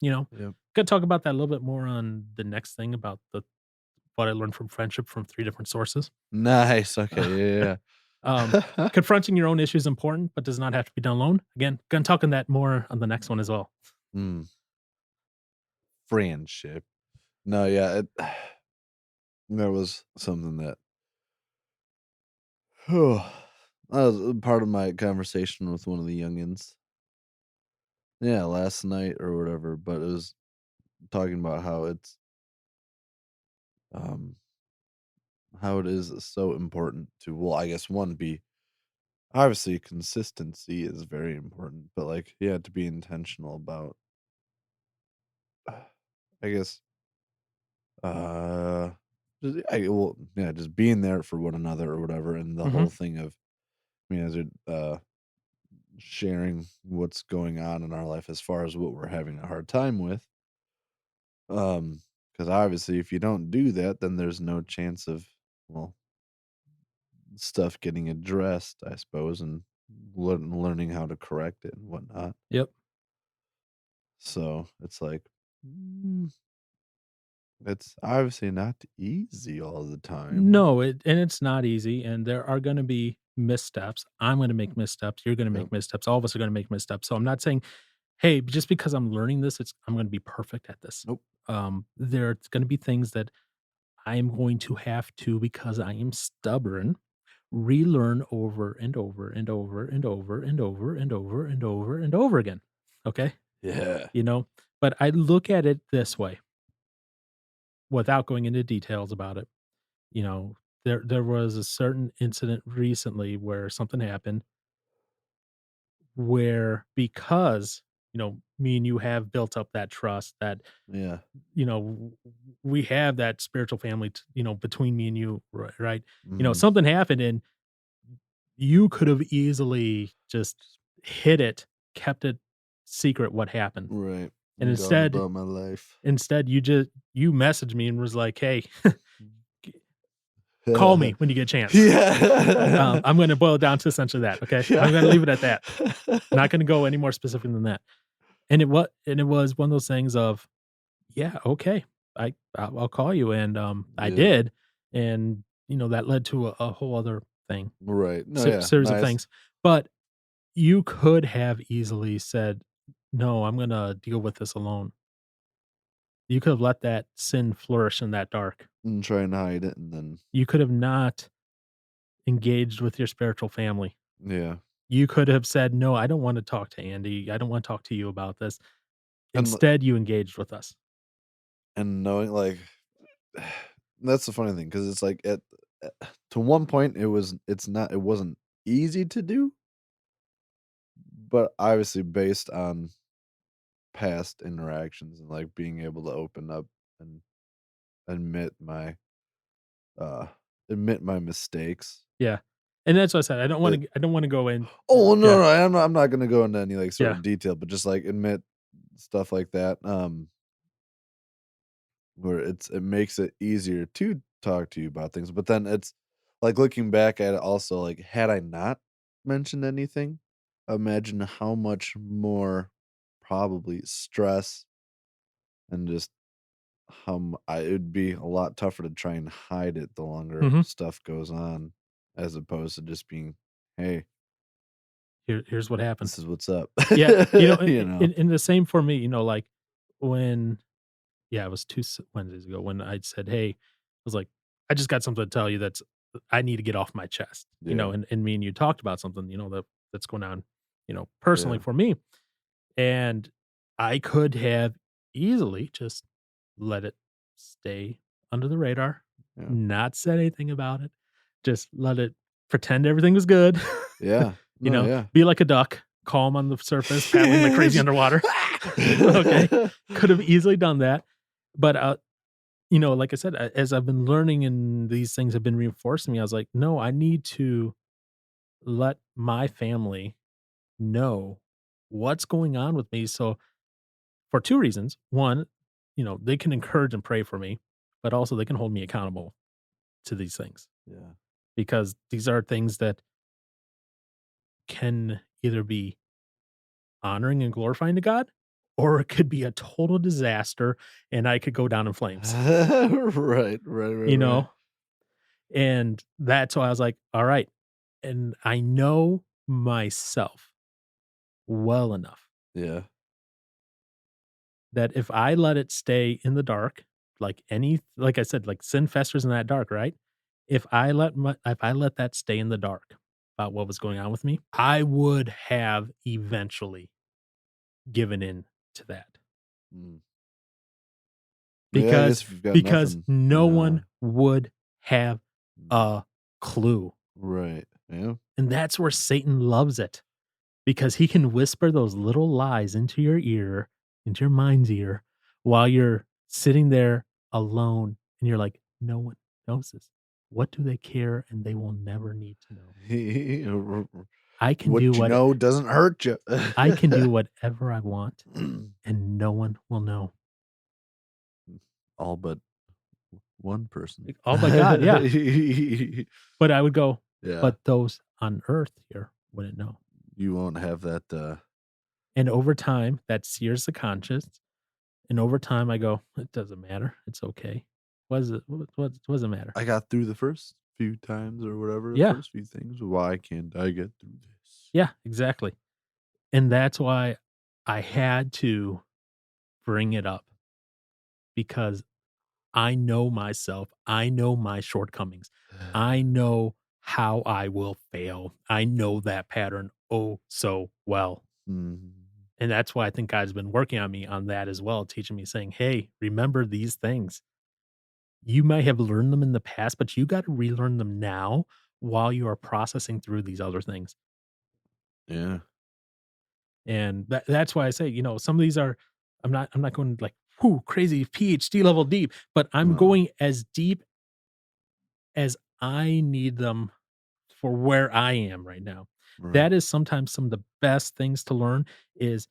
you know? Yep. Could talk about that a little bit more on the next thing about the what I learned from friendship from 3 different sources. Nice. Okay. Yeah. Um, Yeah. confronting your own issue is important, but does not have to be done alone. Again, gonna talk on that more on the next one as well. mm, friendship. No, yeah. That was something that that was a part of my conversation with one of the youngins. Yeah, last night or whatever. But it was talking about um how it is so important to, well, I guess one be obviously consistency is very important, but like yeah, to be intentional about I guess uh well, yeah, just being there for one another or whatever, and the Mhm. whole thing of, I mean, as it sharing what's going on in our life as far as what we're having a hard time with. Because obviously, if you don't do that, then there's no chance of, well, stuff getting addressed, I suppose, and learning how to correct it and whatnot. Yep. So it's like, mm, it's obviously not easy all the time. No, it's not easy, and there are gonna be missteps. I'm gonna make missteps, you're gonna Yep. make missteps, all of us are gonna make missteps, so I'm not saying, "Hey, just because I'm learning this, I'm gonna be perfect at this." Nope. There's gonna be things that I am going to have to, because I am stubborn, relearn over and over and over and over and over and over and over and over again, okay? Yeah. You know? But I look at it this way, without going into details about it. You know, there was a certain incident recently where something happened where, because, me and you have built up that trust that, Yeah. we have that spiritual family, between me and you, right? Mhm. Something happened and you could have easily just hid it, kept it secret what happened. Right. And And gone instead about my life. instead you messaged me and was like, "Hey, call me when you get a chance." Yeah. I'm gonna boil it down to essentially that, okay? I'm gonna Yeah. leave it at that. Not gonna go any more specific than that. And it was one of those things of, "Yeah, okay. I'll call you," and, I Yeah. did, and, that led to a whole other thing, Right. No, yeah. series of Nice. things. But you could have easily said, "No, I'm gonna deal with this alone." You could have let that sin flourish in that dark. And try and hide it and then You could have not engaged with your spiritual family. yeah. You could have said, "No, I don't wanna talk to Andy. I don't wanna talk to you about this." And Instead, you engaged with us. knowing like that's the funny thing because it's like to one point it wasn't easy to do, but obviously based on past interactions and like being able to open up and admit my uh admit my mistakes. Yeah. And that's what I said. It I don't wanna go in. Oh no, Yeah, no, I'm not gonna go into any like sort yeah. of detail, but just like admit stuff like that. Where it makes it easier to talk to you about things, but then it's like looking back at it also, like, had I not mentioned anything, imagine how much more probably stress and just how it'd be a lot tougher to try and hide it the longer Mhm. stuff goes on, as opposed to just being, "Hey, Here's what happened. this is what's up." Yeah, You know? and the same for me, like, when yeah, it was 2 Wednesdays ago when I said, "Hey," I was like, "I just got something to tell you I need to get off my chest," Yeah, and me and you talked about something, that's going on, personally yeah, for me, and I could have easily just let it stay under the radar, yeah. not said anything about it, just let it pretend everything was good, Yeah. No, yeah. be like a duck, calm on the surface, paddling like crazy underwater. Okay. Could have easily done that, but, like I said, as I've been learning and these things have been reinforced to me, I was like, "No, I need to let my family know what's going on with me." So, for 2 reasons. 1, they can encourage and pray for me, but also they can hold me accountable to these things, Yeah. because these are things that can either be honoring and glorifying to God, or it could be a total disaster and I could go down in flames, Right, you right. know? And that's why I was like, all right. And I know myself well enough Yeah. that if I let it stay in the dark, like I said, like sin festers in that dark, right? If I let that stay in the dark about what was going on with me, I would have eventually given in to that. Mm. Yeah, I Because guess if you've got because nothing, no yeah. one would have Mm. a clue. Right. Yeah. And that's where Satan loves it, because he can whisper those little lies into your ear, into your mind's ear, while you're sitting there alone and you're like, "No one knows this. What do they care?" And they will never need to know. I can What do you what know doesn't hurt you. I can do whatever I want, and no one will know. All but one person. Like, oh my god, yeah. But I would go, Yeah. "But those on earth here wouldn't know." You won't have that, And over time, that sears the conscience, and over time, I go, "It doesn't matter. It's okay. What is it what does it matter?" I got through the first few times or whatever, the Yeah, first few things. Why can't I get through this? yeah, exactly. And that's why I had to bring it up, because I know myself. I know my shortcomings. I know how I will fail. I know that pattern oh so well. Mhm. And that's why I think God's been working on me on that as well, teaching me, saying, "Hey, remember these things. You may have learned them in the past, but you got to relearn them now while you are processing through these other things." Yeah. And that's why I say, some of these are I'm not going like, whoo, crazy PhD level deep, but I'm Uh, going as deep as I need them for where I am right now. right. That is sometimes some of the best things to learn, is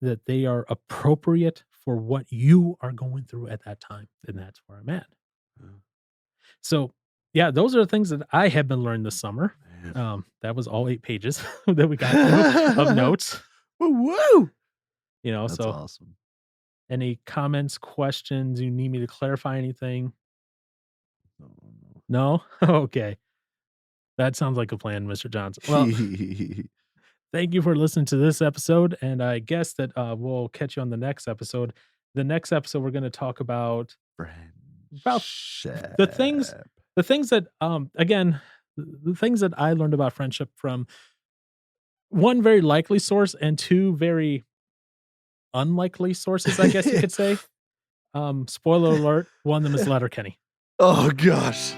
that they are appropriate for what you are going through at that time, and that's where I'm at. Yeah, So, yeah, those are the things that I have been learning this summer. That was all 8 pages that we got through of man. notes, Woo woo! That's so awesome. any comments, questions, you need me to clarify anything? No, no. No? Okay. That sounds like a plan, Mr. Johnson. Well, thank you for listening to this episode, and I guess that, we'll catch you on the next episode. The next episode, we're gonna talk about the things Friendship. the things that, again, the things that I learned about friendship from one very likely source and two very unlikely sources, I guess you could say. Spoiler alert, one of them is Letterkenny. Oh gosh.